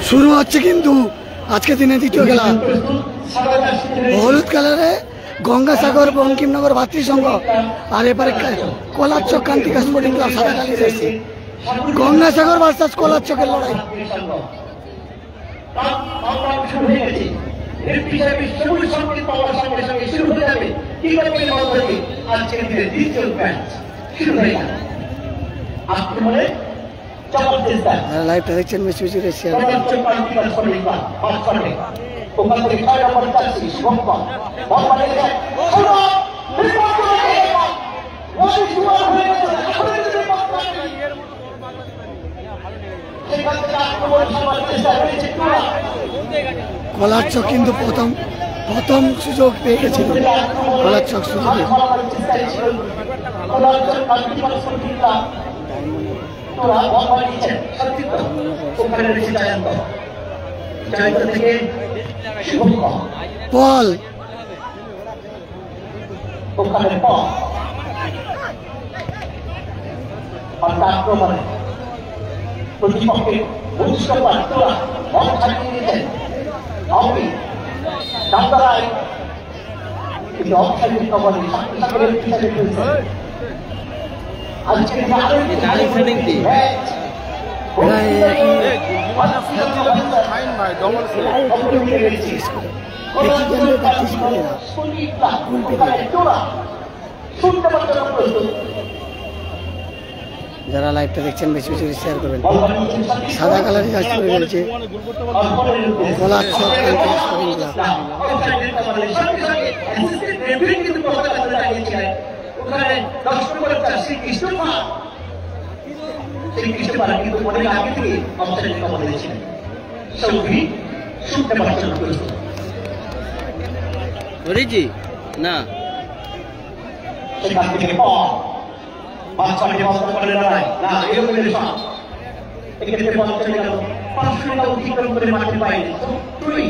শুরু হচ্ছে কিন্তু আজকে দিনে দ্বিতীয় খেলা হলুদ কালারে গঙ্গাসাগর বঙ্কিমনগর ভাতৃসংঘ আর এবারে কলারচক কান্তিকা স্পোর্টিং ক্লাব সাদা কালি এসেছে। গঙ্গাসাগর ভার্সাস কলারচকের লড়াই। লাইভটা দেখছেন বেশি বেশি শেয়ার কলারচক কিন্তু প্রথম সুযোগ পেয়ে গেছিল। কলারচক সুযোগে বল আক্রমণে প্রতিপক্ষের যারা লাইভটা দেখছেন বেশি বেশি শেয়ার করবেন। সাদা কালারের জার্সি পরে রয়েছে কলারচক না বাচ্চাকে বস্তা করে লড়াই না এরকম রেশন এক্ষেত্রে বস্তা চলে গেল 500 টাকা অতিক্রম করে মাঠে পাইনি তুই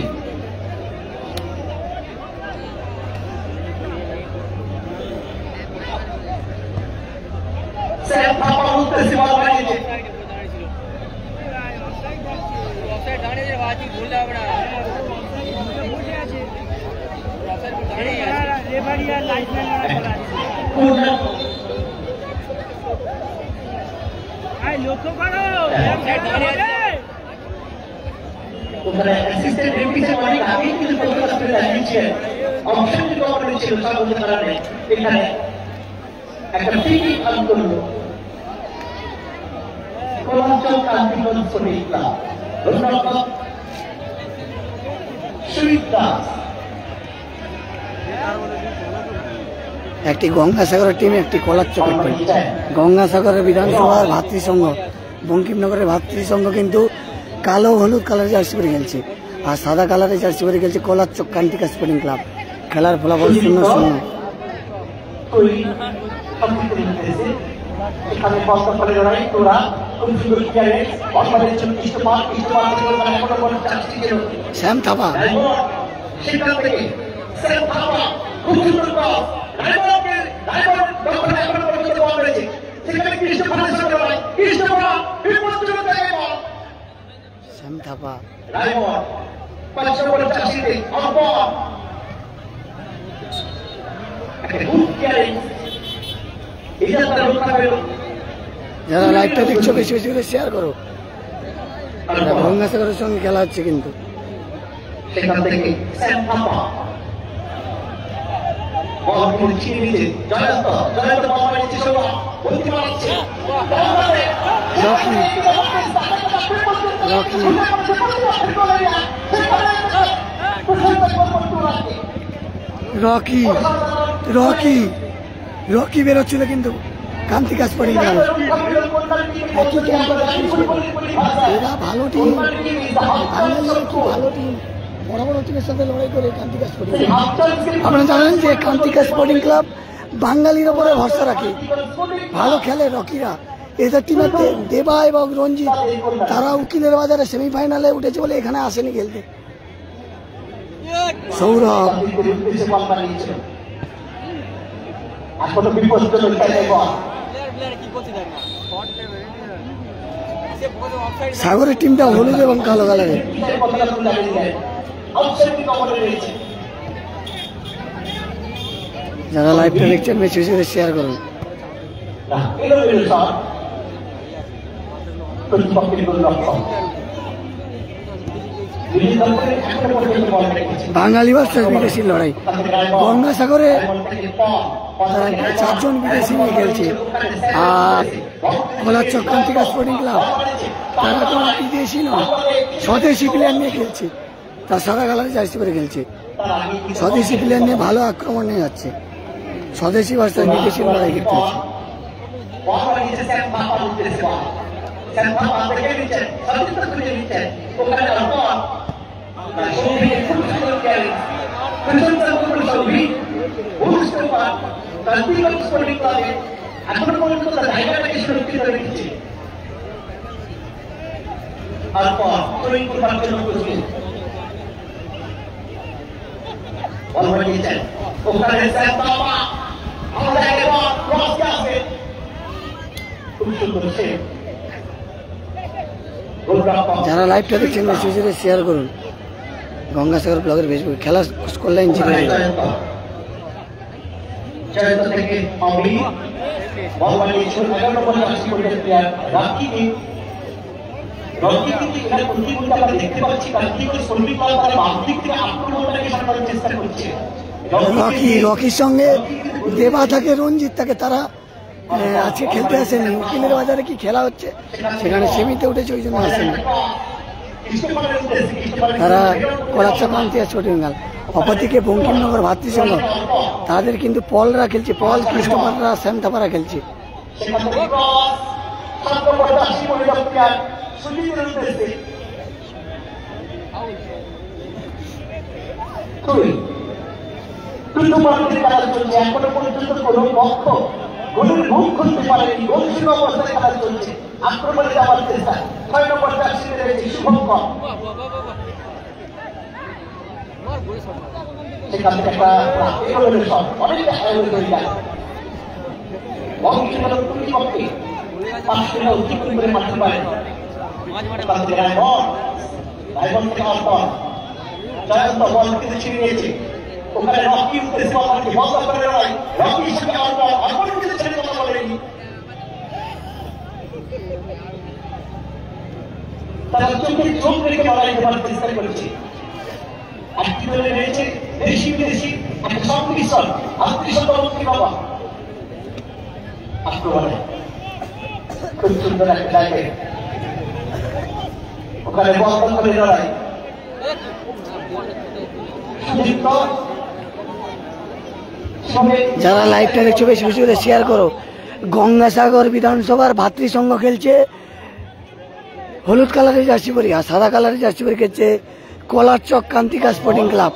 স্যার থাপা উত্তর সীমা বাড়িয়েছে অফসাইড দাঁড়িয়ে যে বাজি ভুল যাবে না অফসাইড দাঁড়িয়ে আছে রেফারি আর লাইসম্যান লড়াই করা অ্যাসিস্ট্যান্ট রেফারি অনেক আগে কিন্তু কলকাতা দাঁড়িয়েছে অপশন গভর্নমেন্ট ছিল তার কারণে এখানে একটা ফ্রি কাজ করলো কলারচক কান্তিকা স্পোর্টিং ক্লাব ধন্যবাদ সুবিধা। একটি গঙ্গাসাগরের টিম একটি কলারচকের টিম। গঙ্গাসাগরের বিধানসভার ভাতৃসংঘ বঙ্কিমনগরের ভাতৃসংঘ কিন্তু কালো হলুদ কালারের জার্সি পরে খেলছে আর সাদা কালারের জার্সি পরে খেলছে কলারচক কান্তিকা স্পোর্টিং ক্লাব। খেলার ফলাফল 0-0। শ্যাম থাপা শ্যাম থাপা যারা লাইভটা দেখছো বেশি বেশি করে শেয়ার করো। গঙ্গাসাগরের সঙ্গে খেলা হচ্ছে কিন্তু সেখান থেকে শ্যাম থাপা রকি রকি রকি বেরোচ্ছিল কিন্তু কান্তিকা স্পোর্টিং ক্লাব এরা ভালো টিম, ভালো টিম, বড় বড় টিমের সাথে লড়াই করে কান্তিকা স্পোর্টিং ক্লাব। আপনারা জানেন যে কান্তিকা স্পোর্টিং ক্লাব বাঙালির ওপরে ভরসা রাখে, ভালো খেলে রকিরা। এদের টিমের দেবা এবং রঞ্জিত তারা উকিলের বাজারে সেমিফাইনালে উঠেছে বলে এখানে আসেনি খেলতে। সৌরভ সাগরের টিমটা হলুদ এবং কালো কালারের। যারা লাইভটা দেখছেন বেশি বেশি করে শেয়ার করুন। বাঙালি ভার্সেস বিদেশি লড়াই। গঙ্গাসাগরে চারজন বিদেশি নিয়ে খেলছে, আর কোলারচক কান্তিকা স্পোর্টিং ক্লাব তারা কোনো বিদেশি নয়, স্বদেশি প্লেয়ার নিয়ে খেলছে। তার সাদা কালারে জার্সি করে খেলছে, স্বদেশি প্লেয়ার নিয়ে ভালো আক্রমণ নিয়ে যাচ্ছে। স্বদেশি ভার্সেস বিদেশি লড়াই দেখতে হচ্ছে। যারা লাইভটা দেখছেন বেশি বেশি শেয়ার করুন। গঙ্গাসাগর ব্লগের ফেসবুক খেলা স্কোর লাইন ছিল। রকির সঙ্গে দেবা থাকে, রঞ্জিত থাকে, তারা আজকে খেলতে আসেনি। উকিলের বাজারে কি খেলা হচ্ছে সেখানে সেমিতে উঠেছে, ওই জন্য আসেনি। তারা কোলারচক কান্তিকা স্পোর্টিং ক্লাব। অপরদিকে বঙ্কিমনগর ভাতৃসংঘ, তাদের কিন্তু পলরা খেলছে, পল কৃষ্ণপাড়া শ্যামথাপাড়া খেলছে। এখনো পর্যন্ত কোন পক্ষ গোলের মুখ খুলতে পারেনি। গোলশূন্য অবস্থায় খেলা চলছে, আক্রমণে যাওয়ার চেষ্টা। 6 নম্বর জার্সি রয়েছে শুভঙ্কর, সেখান থেকে একটা অনেকটা আয়োজন হয়ে যায়। বঙ্কিমনগর প্রতিপক্ষে 5 অতিক্রম করে মারতে পারে। জয়ন্ত বল কিন্তু ছিঁড়ে নিয়েছে, ওখানে রকি রকির সঙ্গে কথা বলেনি। তারা চোখে চোখ রেখে লড়াই করার চেষ্টা করেছে। আর কি বলে রয়েছে দেশি বিদেশি একটা সংমিশ্রণ। বাবা আক্রমণে খুব সুন্দর একটা জায়গায় ওখানে বন্ধ করে লড়াই। যারা লাইভটা দেখছো বেশি বেশি করে শেয়ার করো। গঙ্গাসাগর বিধানসভার ভাতৃসংঘ খেলছে হলুদ কালারের জার্সি পরে, আর সাদা কালারের জার্সি পরে খেলছে কোলারচক কান্তিকা স্পোর্টিং ক্লাব।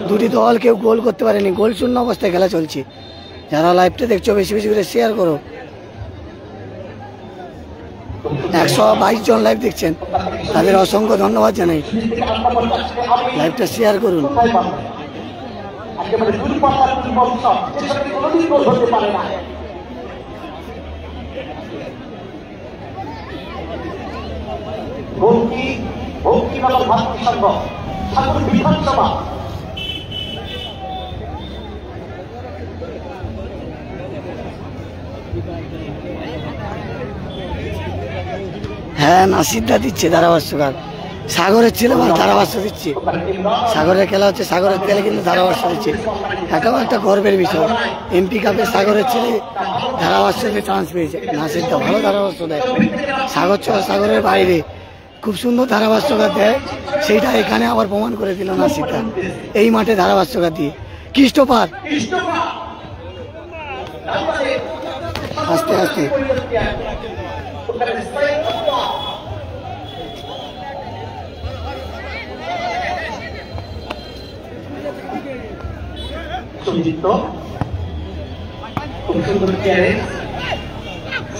দুটি দল কেউ গোল করতে পারেনি, গোল শূন্য অবস্থায় খেলা চলছে। যারা লাইভটা দেখছো বেশি বেশি করে শেয়ার করো। 122 জন লাইভ দেখছেন, তাদের অসংখ্য ধন্যবাদ জানাই। লাইভটা শেয়ার করুন। ভাতৃসংঘ ঠাকুর বিধানসভা হ্যাঁ, নাসিরদা দিচ্ছে ধারাভাষ্যকার। সাগরের ছেলে ধারাভাষ্য দিচ্ছে। সাগরের খেলা হচ্ছে, সাগরের ছেলে কিন্তু ধারাভাষ্য দিচ্ছে। এটাও একটা গর্বের বিষয়। এমপি কাপে সাগরের ছেলে ধারাভাষ্যতে চান্স পেয়েছে। নাসিরদা ভালো ধারাভাষ্য দেয়। সাগরের বাইরে খুব সুন্দর ধারাভাষ্যকার দেয়, সেইটা এখানে আবার প্রমাণ করে দিল নাসিরদা এই মাঠে ধারাভাষ্যকার দিয়ে। কৃষ্ণপাড় আস্তে আস্তে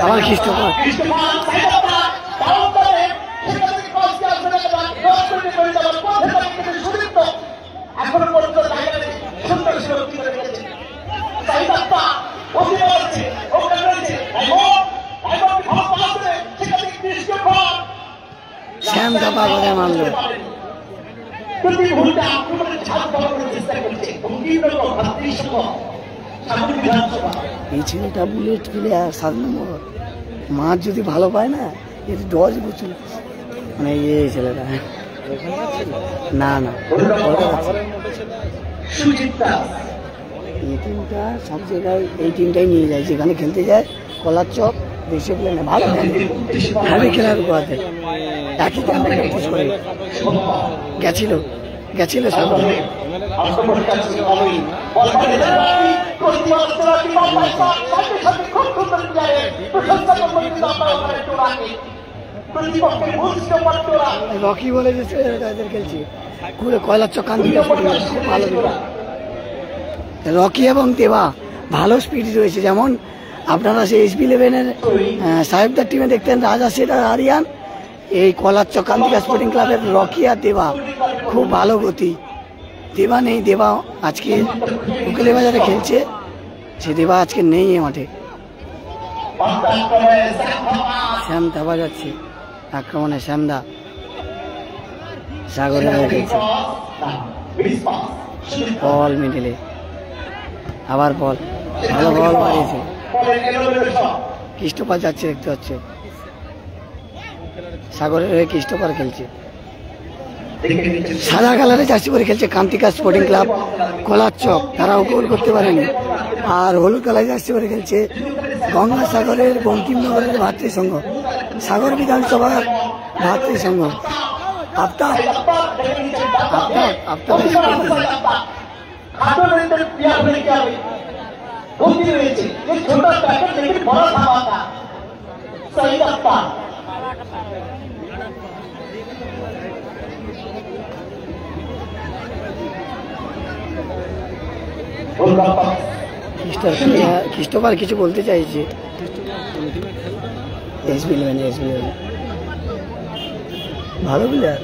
আমার খ্রিস্টপাড় এখনো পর্যন্ত সুন্দর সুরক্ষিত রেখেছে। ওখানে রয়েছে মাথায় মারলো। প্রতি মুহূর্তে আক্রমণের ঝাঁপ করার চেষ্টা করছে সাগর বিধানসভা। এই ছেলেটা বুলেট প্লেয়ার 7 নম্বর, মাছ যদি ভালো পায় না এর 10 বছর মানে এই ছেলেটা। না না এই টিমটা সব জায়গায় এই টিমটাই নিয়ে যায়, যেখানে খেলতে যায় কলার চক দেশে প্লেনে ভালো ভালো খেলার উপহাতে একই ক্যাম্পে প্র্যাকটিস করে গেছিল সাগর। রকি বলে যে এদের খেলছি ঘুরে কয়লার চক ভালো। রকি এবং দেবা ভালো স্পিড রয়েছে, যেমন আপনারা সেই SB11-এর সাহেবদার টিমে দেখতেন রাজা সেট আর আরিয়ান, এই কলার চক কান্তিকা স্পোর্টিং ক্লাবের রকি আর দেবা খুব ভালো গতি। দেবা নেই, দেবা আজকে উকিলে বাজারে খেলছে, সে দেবা আজকে নেই এ মাঠে। শ্যাম দাবা যাচ্ছে আক্রমণে, শ্যামদা সাগরের খেলছে, বল মিডিলে আবার বল, ভালো বল বাড়িয়েছে, কৃষ্ণপাল যাচ্ছে দেখতে হচ্ছে, সাগরের হয়ে কৃষ্ণপাল খেলছে। সাদা কালারে জার্সি পরে খেলছে কান্তিকা স্পোর্টিং ক্লাব কলার চক, তারাও গোল করতে পারেনি। আর হলুদ কালার জার্সি পরে খেলছে গঙ্গাসাগরের বঙ্কিমনগরের ভাতৃসংঘ, সাগর বিধানসভার ভাতৃসংঘ। আফতাব খ্রিস্টোফার কিছু বলতে চাইছে, SB11 ভালো প্লেয়ার।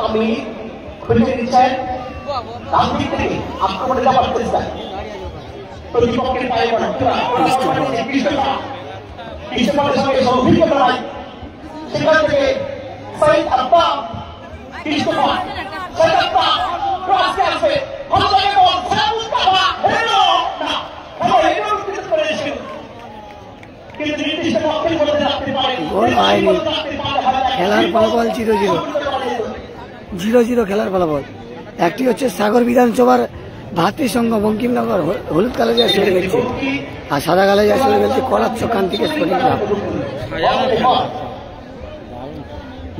আমি খুঁজে দিচ্ছেন ডান দিক থেকে আক্রমণে যাওয়ার চেষ্টা, প্রতিপক্ষের পায়ে কৃষ্ণপালের সঙ্গে অভিজ্ঞতা নাই, সেখান থেকে সাইদ আফতাব কৃষ্ণপাল আসবে ভালো লাগে বল খেলার ফলাফল 0-0 খেলার ফলাফল। একটি হচ্ছে সাগর বিধানসভার ভাতৃসংঘ বঙ্কিমনগর হলুদ কালার জার্সি পরে খেলছে, আর সাদা কালার জার্সি পরে খেলছে কলার চক কান্তিকা স্পোর্টিং ক্লাব।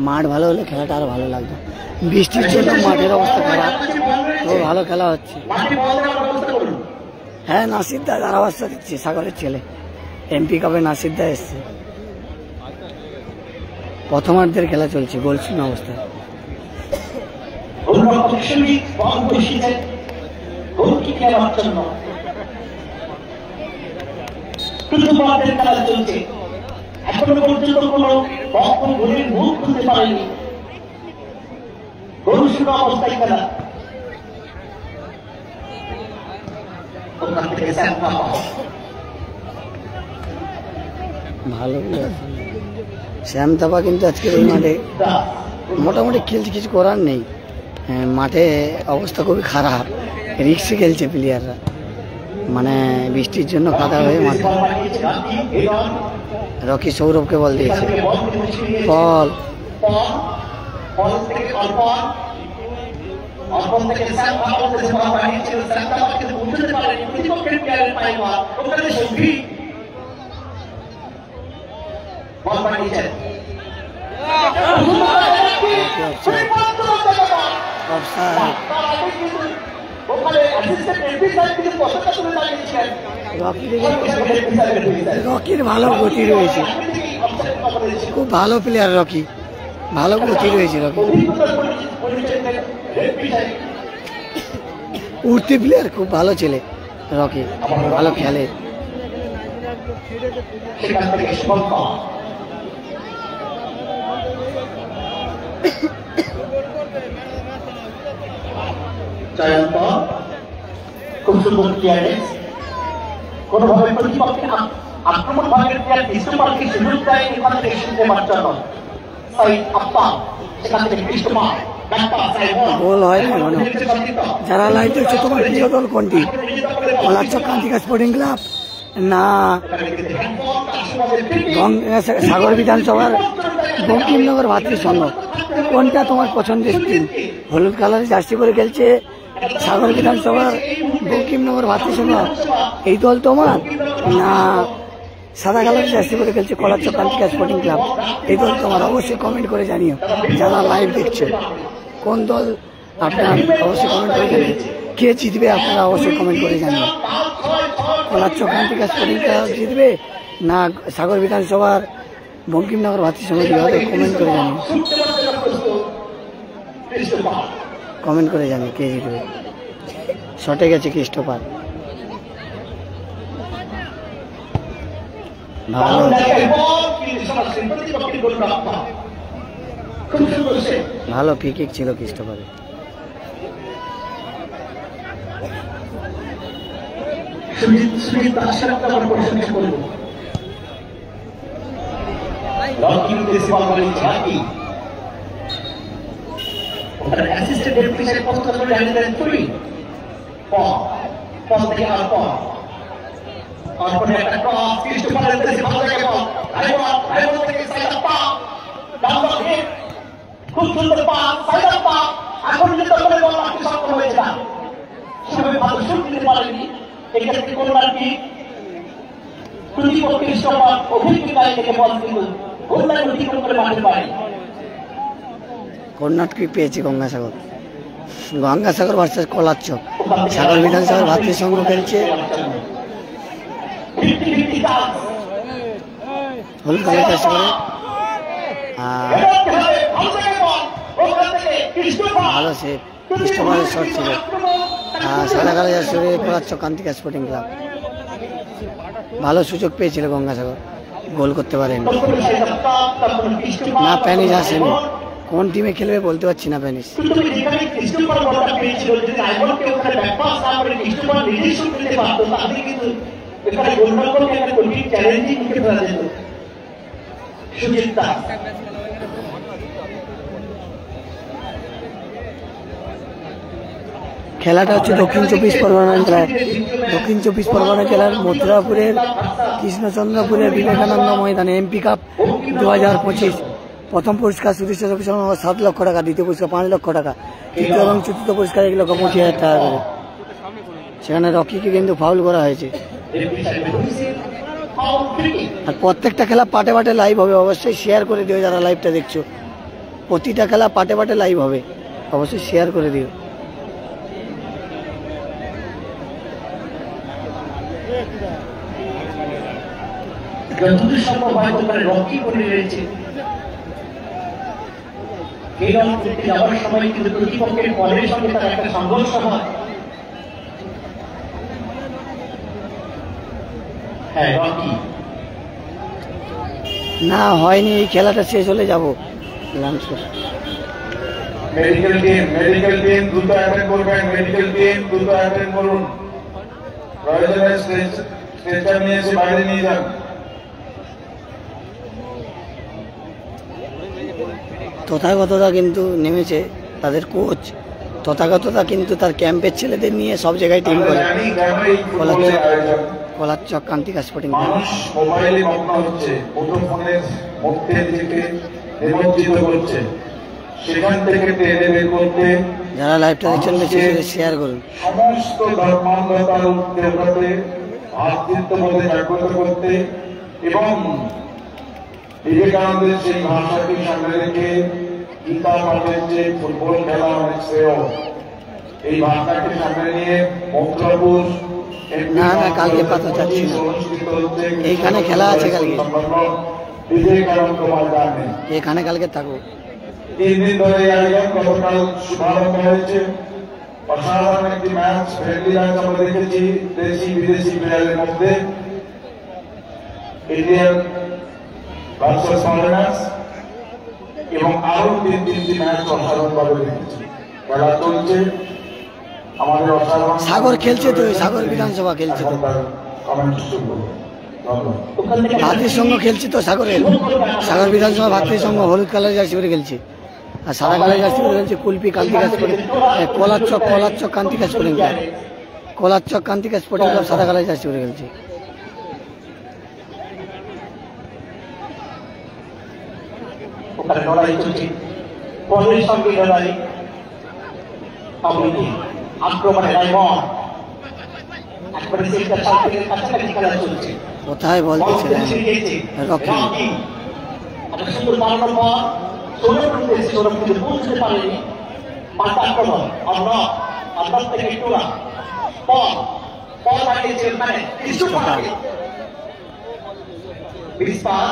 মাঠ ভালো হলে খেলাটা আরো ভালো লাগতো, বৃষ্টির জন্য মাঠের অবস্থা খারাপ, তো ভালো খেলা হচ্ছে। হ্যাঁ নাসির দা ধারাভাষ্য দিচ্ছে, সাগরের ছেলে MP কাপে নাসির দা এসছে। প্রথমার্ধের খেলা চলছে, গোলশূন্য অবস্থায়। এখনো পর্যন্ত কোন গোলের মুখ খুলতে পারেনি, গোলশূন্য অবস্থায় খেলা। ভালো শ্যাম থাপা কিন্তু আজকের এই মাঠে মোটামুটি খেলছে, কিছু করার নেই। মাঠে অবস্থা খুবই খারাপ, রিক্সে খেলছে প্লেয়াররা, মানে বৃষ্টির জন্য কাদা হয়ে মাঠে। রকি সৌরভকে বল দিয়েছে, বল রকির ভালো গতি রয়েছে, খুব ভালো প্লেয়ার রকি, ভালো গতি রয়েছে রকি। উঠতি প্লেয়ার, খুব ভালো ছেলে রকি, ভালো খেলে। সেখান থেকে সুবন্ত জয়ন্ত খুব সুন্দর ক্লিয়ারেন্স, কোনোভাবে প্রতিপক্ষের আক্রমণ ভাগের প্লেয়ার কৃষ্ণপালকে সুযোগ দেয় এখান থেকে শুনতে পাওয়ার জন্য। সাইদ আফতাব সেখান থেকে কৃষ্ণপাল গোল হয় না মনে হয়। যারা লাইভ দেখছে তোমার প্রিয় দল কোনটি? কলারচক কান্তিকা স্পোর্টিং ক্লাব না সাগর বিধানসভার বঙ্কিমনগর ভাতৃসংঘ, কোনটা তোমার পছন্দের টিম? হলুদ কালারের জার্সি পরে খেলছে সাগর বিধানসভার বঙ্কিমনগর ভাতৃসংঘ, এই দল তোমার? না সাদা কালারের জার্সি পরে খেলছে কলারচক কান্তিকা স্পোর্টিং ক্লাব, এই দল তোমার? অবশ্যই কমেন্ট করে জানিও যারা লাইভ দেখছো কোন দল আপনার, অবশ্যই কমেন্ট করে জানিও। কে জিতবে আপনারা অবশ্যই কমেন্ট করে জানিও। কলারচক কান্তিকা স্পোর্টিং ক্লাব জিতবে না সাগর বিধানসভার বঙ্কিমনগর ভাতৃসংঘ জিতবে? কমেন্ট করে জানিও, কমেন্ট করে জানিও কে জিতবে। শটে গেছে ক্রিস্টোফার, ভালো ভালো ফ্রি কিক ছিল ক্রিস্টোফারে। তারপরে একটা ক্রস ক্রিস্টোফারের কাছে ভালো লাগে বল, রাইবল থেকে সাইডার পা ডাউন হিট, খুব সুন্দর পাস সাইডার পা, এখন যুদ্ধ করে বল রাখতে সক্ষম হয়েছে না, সেভাবে ভালো শুট দিতে পারেনি। এক্ষেত্রে কর্নার কিক প্রতিপক্ষ ক্রিস্টোফার অভিজ্ঞতায় থেকে বল কিন্তু কর্নার অতিক্রম করে মারতে পারেনি। কর্নার কিক পেয়েছে গঙ্গাসাগর, গঙ্গাসাগর ভার্সেস কলারচক। সাগর বিধানসভার ভাতৃসংঘ খেলছে হলুদ কালার জার্সি পরে, ভালো সেভ ক্রিস্টোফারের শট ছিল। সাদা কালার জার্সি পরে কলারচক কান্তিকা স্পোর্টিং ক্লাব, ভালো সুযোগ পেয়েছিল গঙ্গাসাগর, গোল করতে পারেনি। না প্যানিস আসেনি, কোন টিমে খেলবে বলতে পারছি না প্যানিস। খেলাটা হচ্ছে দক্ষিণ চব্বিশ পরগনা জেলার মথুরাপুরের কৃষ্ণচন্দ্রপুরের বিবেকানন্দ ময়দানে এমপি কাপ 2025। প্রথম পুরস্কার সুদৃশ্য 7 লক্ষ টাকা, দ্বিতীয় পুরস্কার 5 লক্ষ টাকা, তৃতীয় এবং চতুর্থ পুরস্কার 1,25,000 টাকা করে। সেখানে রকিকে কিন্তু ফাউল করা হয়েছে। আর প্রত্যেকটা খেলা পাটে পাটে লাইভ হবে, অবশ্যই শেয়ার করে দিও যারা লাইভটা দেখছো। প্রতিটা খেলা পাটে পাটে লাইভ হবে, অবশ্যই শেয়ার করে দিও। যতদূর সম্ভব হয়তো করে রকি করে রয়েছে। এই দল করতে যাওয়ার সময় কিন্তু প্রতিপক্ষের দলের সঙ্গে তার একটা সংঘর্ষ হয়। হ্যাঁ রকি না হয়নি, এই খেলাটা শেষ হলে যাবো। মেডিকেল টিম দ্রুত অ্যাটেন্ড করবেন, মেডিকেল টিম দ্রুত অ্যাটেন্ড করুন, প্রয়োজনে স্ট্রেচার নিয়ে এসে বাইরে নিয়ে যান। তথাগতরা কিন্তু নেমেছে, তাদের কোচ তথাগতরা কিন্তু তার ক্যাম্পের ছেলেদের নিয়ে সব জায়গায় টিম করে। কলারচক কান্তিকা স্পোর্টিং ক্লাব। মানুষ মোবাইলে মগ্ন হচ্ছে, মুঠোফোনের মধ্যে থেকে নিমজ্জিত করছে, সেখান থেকে টেনে বের করতে যারা লাইভটা দেখছেন বেশি করে শেয়ার করুন। সমস্ত ধর্মান্ধতার উঠতে উঠাতে, ভ্রাতৃত্ববোধে জাগ্রত করতে এবং বিবেকানন্দের সেই ভাষাকে সামনে রেখে গীতা পাঠের যে ফুটবল খেলা অনেক শ্রেয়, এই ভাষাকে সামনে নিয়ে মথুরাপুর না না কালকে পাতা চাচ্ছি না, এইখানে খেলা আছে কালকে, বিবেকানন্দ ময়দানে এখানে কালকে থাকবো। 3 দিন ধরে এই আয়োজন গতকাল শুভারম্ভ হয়েছে। অসাধারণ একটি ম্যাচ, ফ্রেন্ডলি ম্যাচ আমরা দেখেছি দেশি বিদেশি প্লেয়ারের মধ্যে। ইন্ডিয়ান ভার্সেস ফরেনার্স এবং আরো 3-3টি ম্যাচ অসাধারণভাবে দেখেছি। খেলা চলছে, আমাদের অসাধারণ সাগর খেলছে তো, সাগর বিধানসভা খেলছে তো, ভাতৃ সংঘ খেলছে তো সাগরের, সাগর বিধানসভা ভাতৃ সংঘ হলুদ কালার জার্সি পরে খেলছে আর সাদা কালার জার্সি পরে খেলছে Kulpi Kantika sporting, Kalarchak Kantika sporting club, Kalarchak Kantika sporting club সাদা কালার জার্সি পরে খেলছে। ওখানে লড়াই চলছে, বলের সঙ্গে লড়াই, আক্রমণে ডায়মন্ড একবারে সেটা সাথে কাছাকাছি খেলা চলছে। কোথায় বলতেছে রকি সুন্দর বানানোর পর সৌরভ উঠেছে, সৌরভ কিন্তু বুঝতে পারেনি মাথা আক্রমণ অন্য থেকে একটু না পর লাগিয়েছে মানে কিছু পারে বিস্পাস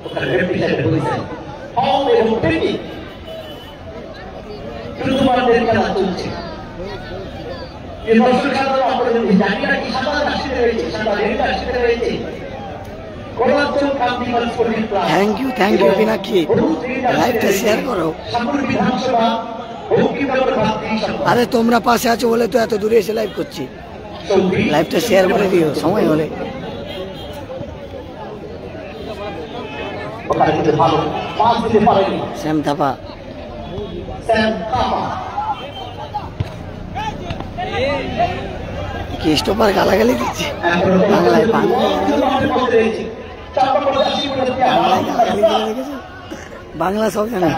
ওখানে রেফারি সাহেব বলেছেন ফাউল এবং পেটি দ্রুতমানের খেলা চলছে। এই দর্শক খেলা আপনারা যদি জানি না কি সাদা রাশিতে রয়েছে, সাদা রেড রাশিতে রয়েছে থ্যাংক ইউ পিনাকি, লাইভটা শেয়ার করো। আরে তোমরা পাশে আছো বলে তো এত দূরে এসে লাইভ করছি, লাইভটা শেয়ার করে দিও সময় হলে। শ্যাম থাপা কি স্টপার গালাগালি দিচ্ছে বাংলায়, বাংলা সব জানে।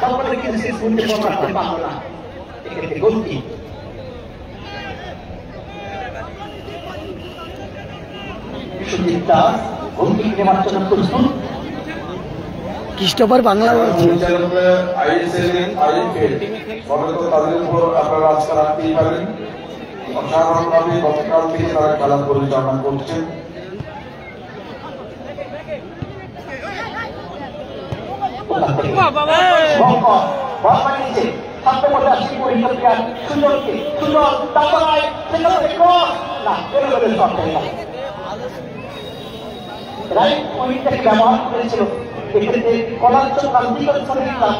খ্রিস্টপার বাংলা বলছে। তাদের উপর আপনারা আজকে রাখতেই পারেন। অসাধারণভাবে গতকাল থেকে তারা খেলা পরিচালনা করছেন। ব্যবহার করেছিল এক্ষেত্রে কলারচক কান্তিকা স্পোর্টিং ক্লাব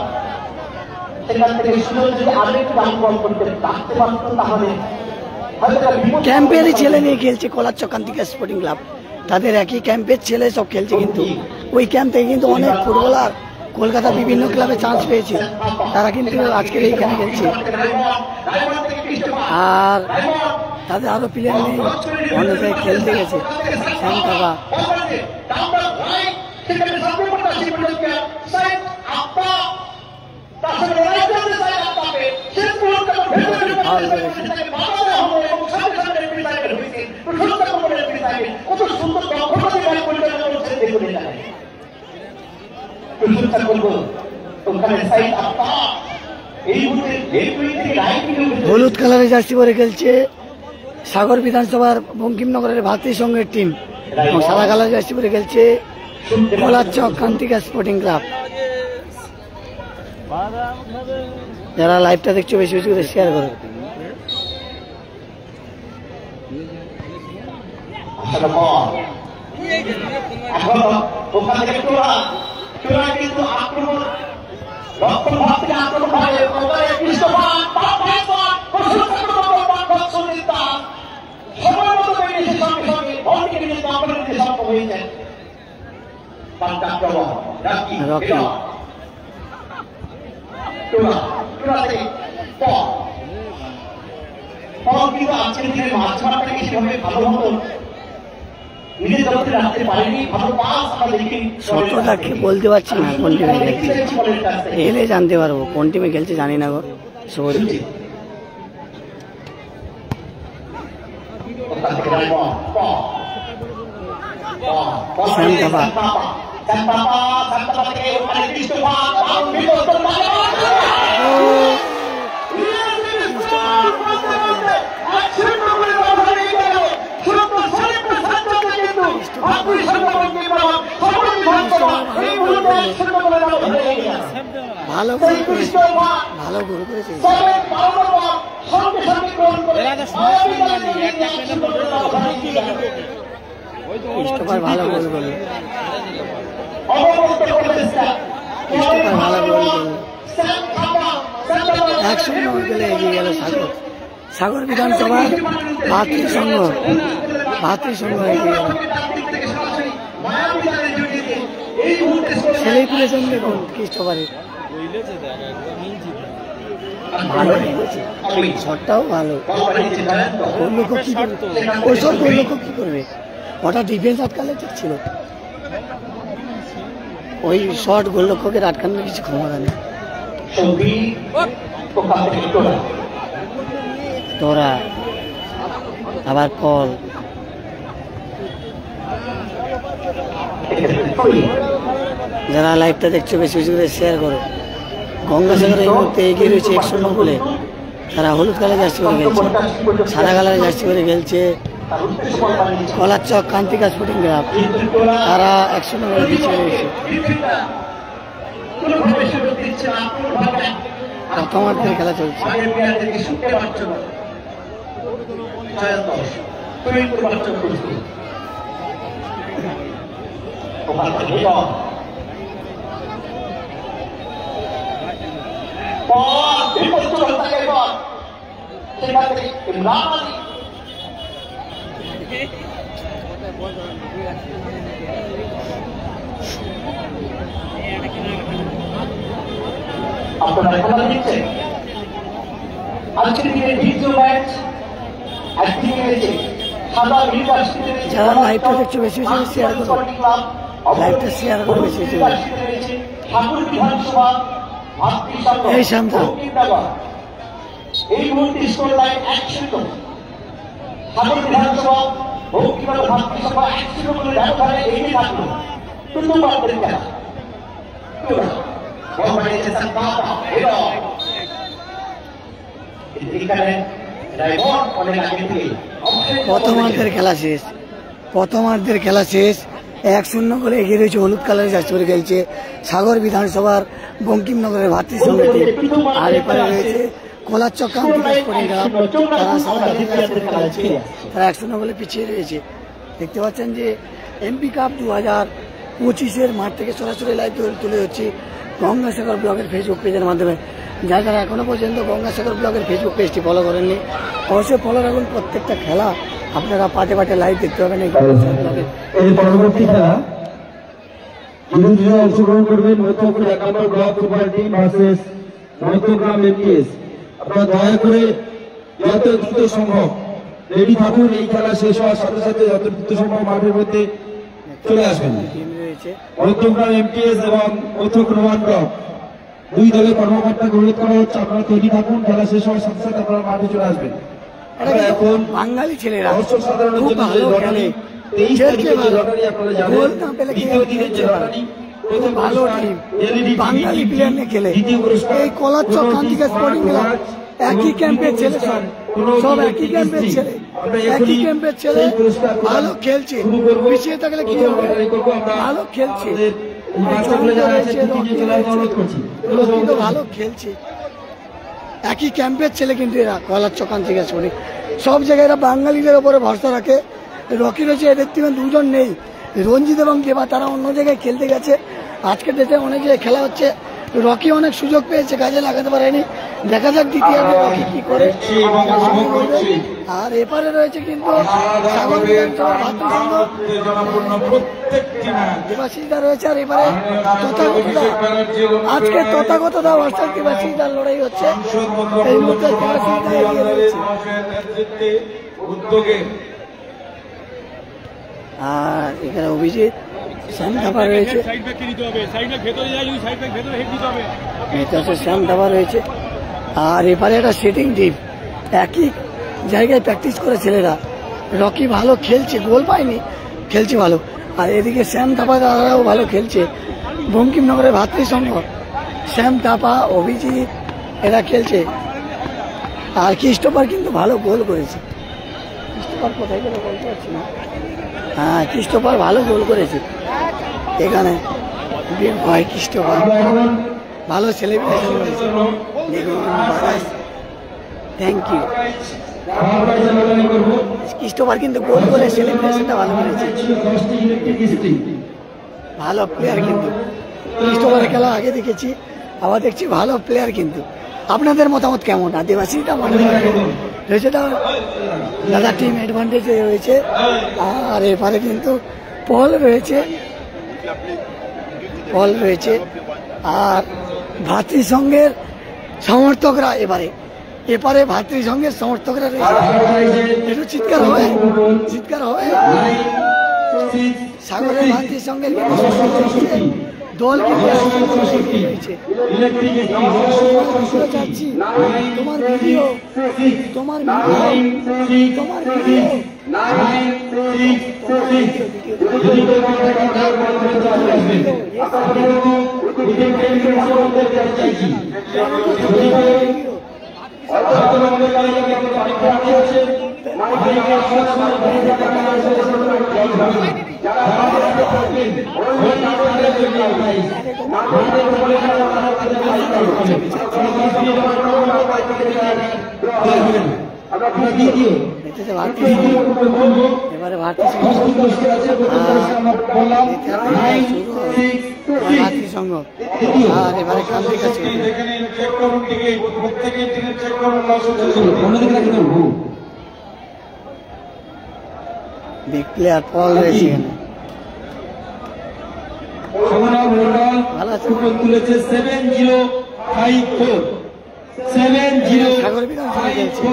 সেখান থেকে সুযোগ যদি আরেকটু ডাউনবল করতে রাখতে পারত তাহলে ক্যাম্পেরই ছেলে নিয়ে খেলছে কলারচক কান্তিকা স্পোর্টিং ক্লাব, তাদের একই ক্যাম্পের ছেলে সব খেলছে, কিন্তু ওই ক্যাম্প থেকে কিন্তু অনেক ফুটবলার কলকাতা বিভিন্ন ক্লাবে চান্স পেয়েছে, তারা কিন্তু আজকের এইখানে খেলছে। আর তাদের আরো প্লেয়ার নেই, অনেক জায়গায় খেলতে গেছে। শ্যাম থাপা হলুদ কালারের জার্সি পরে খেলছে সাগর বিধানসভার বঙ্কিমনগরের ভাতৃ সংঘের টিম, এবং সাদা কালার জার্সি পরে খেলছে কলারচক কান্তিকা স্পোর্টিং ক্লাব। যারা লাইভটা দেখছো বেশি বেশি করে শেয়ার করো। রকি আজকের দিনে মাছ মারটাকে সেভাবে ভালো মতো নিজের দলকে রাখতে পারেনি। ভালো পাস আমরা দেখি, ছোটটাকে বলতে পারছি না কোন টিমে খেলছে, এলে জানতে পারবো কোন টিমে খেলছে জানি না গো। শুভজিৎ শ্যাম থাপা ভালো গোল করেছে, ভালো গোল করেছে। ক্রিস্টোফার ভালো গোল করলো, ক্রিস্টোফার ভালো গোল করলো। 1-0 গেলে এগিয়ে গেল সাগর। সাগর বিধানসভার ভাতৃসংঘ এগিয়ে গেল। সেলিব্রেশন দেখুন ক্রিস্টোফারের, ভালো লেগেছে, শটটাও ভালো। গোলরক্ষক কি করবে, ওইসব গোলরক্ষক কি করবে, ওটা ডিফেন্স আটকালে ঠিক ছিল। ওই শট গোলরক্ষকের আটকানোর কিছু ক্ষমতা নেই। তোরা আবার কল, যারা লাইভটা দেখছো বেশি বেশি করে শেয়ার করো। গঙ্গাসাগর এই মুহূর্তে এগিয়ে রয়েছে 1-0 গোলে। তারা হলুদ কালার জার্সি করে খেলছে, সাদা কালার জার্সি করে খেলছে কলারচক কান্তিকা স্পোর্টিং ক্লাব। তারা 1-0 গোলে পিছিয়ে রয়েছে। প্রথমার্ধের খেলা চলছে। আপনারা খেলা দেখছেন, আজকের দিনে দ্বিতীয় ম্যাচ আজকে রয়েছে সাদা ইউনিভার্সিটি। যারা লাইভটা দেখছো বেশি বেশি করে শেয়ার করো, লাইভটা শেয়ার করো বেশি বেশি করে। ঠাকুর বিধানসভা এই শান্ত এই মুহূর্তে স্কোর লাইন 1-0। ঠাকুর বিধানসভা ভক্তিবাদ ভাতৃসভা 1-0 করে ব্যবধানে এগিয়ে থাকলো। প্রথম পার্টের খেলা প্রথমার্ধের খেলা শেষ, প্রথমার্ধের খেলা শেষ। 1-0 করে এগিয়ে রয়েছে হলুদ কালারের জার্সি করে খেলছে সাগর বিধানসভার বঙ্কিমনগরের ভাতৃসংঘটি। আর এপারে রয়েছে কলারচক কান্তিকা স্পোর্টিং ক্লাব, তারা সাদা কালারের জার্সি করে খেলছে। তারা 1-0 গোলে পিছিয়ে রয়েছে। দেখতে পাচ্ছেন যে এমপি কাপ 2025-এর মাঠ থেকে সরাসরি লাইভ তুলে হচ্ছে গঙ্গাসাগর ব্লগের ফেসবুক পেজের মাধ্যমে। যারা এখনো পর্যন্ত গঙ্গাসাগর ব্লগের ফেসবুক পেজটি ফলো করেননি, অবশ্যই ফলো রাখুন। প্রত্যেকটা খেলা আপনারা পাটে পাটে লাইভ দেখতে পাবেন এই গঙ্গাসাগর ব্লগের। এই পরবর্তী খেলা অংশগ্রহণ করবেন মধ্যপুর 1 নম্বর block super team versus Madhyamgram MPS. আপনারা দয়া করে যত দ্রুত সম্ভব রেডি থাকুন। এই খেলা শেষ হওয়ার সাথে সাথে যত দ্রুত সম্ভব মাঠের মধ্যে চলে আসবেন। মধ্যগ্রাম এমপিএস এবং মধ্যগ্রাম ব্লক দুই দলের কর্মকর্তাকে অনুরোধ করা হচ্ছে আপনারা তৈরি থাকুন। খেলা শেষ হওয়ার সাথে সাথে আপনারা মাঠে চলে আসবেন। এখন বাঙালি ছেলেরা খুব ভালো খেলে, গোল না পেলে খুব ভালো টিম, বাঙালি প্লেয়ার নিয়ে খেলে। এই কলারচক কান্তিকা স্পোর্টিং ক্লাব একই ক্যাম্পের ছেলে, সব একই ক্যাম্পের ছেলে, একই ক্যাম্পের ছেলে ভালো খেলছে। পিছিয়ে থাকলে কি হবে, ভালো খেলছে, ভালো খেলছে। একই ক্যাম্পের ছেলে কিন্তু এরা কলারচক কান্তিকা স্পোর্টিং। সব জায়গায় এরা বাঙালিদের ওপরে ভরসা রাখে। রকি রয়েছে, এদের টিমে দুজন নেই, রঞ্জিত এবং দেবা, তারা অন্য জায়গায় খেলতে গেছে। আজকের ডেটে অনেক জায়গায় খেলা হচ্ছে, রকি অনেক সুযোগ পেয়েছে, কাজে লাগাতে পারেনি। দেখা যাক দ্বিতীয় রকি কি করে। আর এপারে রয়েছে কিন্তু দেবাশিসদা রয়েছে। আর এবারে আজকে তথাগতদা ভার্সেস দেবাশিসদার লড়াই হচ্ছে। এই মুহূর্তে দেবাশিসদা এগিয়ে রয়েছে। আর এখানে অভিজিৎ শ্যাম ধাবা রয়েছে, শ্যাম ধাবা রয়েছে। আর এবারে একটা সেটিং টিম, একই জায়গায় প্র্যাকটিস করে ছেলেরা। রকি ভালো খেলছে, গোল পায়নি, খেলছে ভালো। আর এদিকে শ্যাম ধাপা দাদারাও ভালো খেলছে। বঙ্কিমনগরের ভাতৃসংঘ শ্যাম ধাপা, অভিজিৎ এরা খেলছে। আর ক্রিস্টোফার কিন্তু ভালো গোল করেছে। ক্রিস্টোফার কোথায় গেলে বলতে পারছি না। হ্যাঁ, ক্রিস্টোফার ভালো গোল করেছে এখানে। ক্রিস্টোফার ভালো সেলিব্রেশন হয়েছে। দেখুন থ্যাংক ইউ। ক্রিস্টোফার কিন্তু গোল করে সেলিব্রেশনটা ভালো করেছে, ভালো প্লেয়ার কিন্তু। ক্রিস্টোফারের খেলা আগে দেখেছি, আবার দেখছি ভালো প্লেয়ার কিন্তু। আপনাদের মতামত কেমন? আদিবাসীটা মনে রয়েছে, দাদা টিম অ্যাডভান্টেজে রয়েছে, আর এপারে কিন্তু পল রয়েছে আর ভাতৃসংঘের সমর্থকরা এপারে ভাতৃসংঘের সমর্থকরা রয়েছে। একটু চিৎকার হবে সাগরের ভাতৃসংঘের দল কিন্তু রয়েছে। চাচ্ছি তোমার ভিডিও এবারে ভাতৃসংঘ আর এবারে কান্তি কাছে বিগ প্লেয়ার পল রয়েছে ভালো আছে। সাগর বিধানসভা খেলছে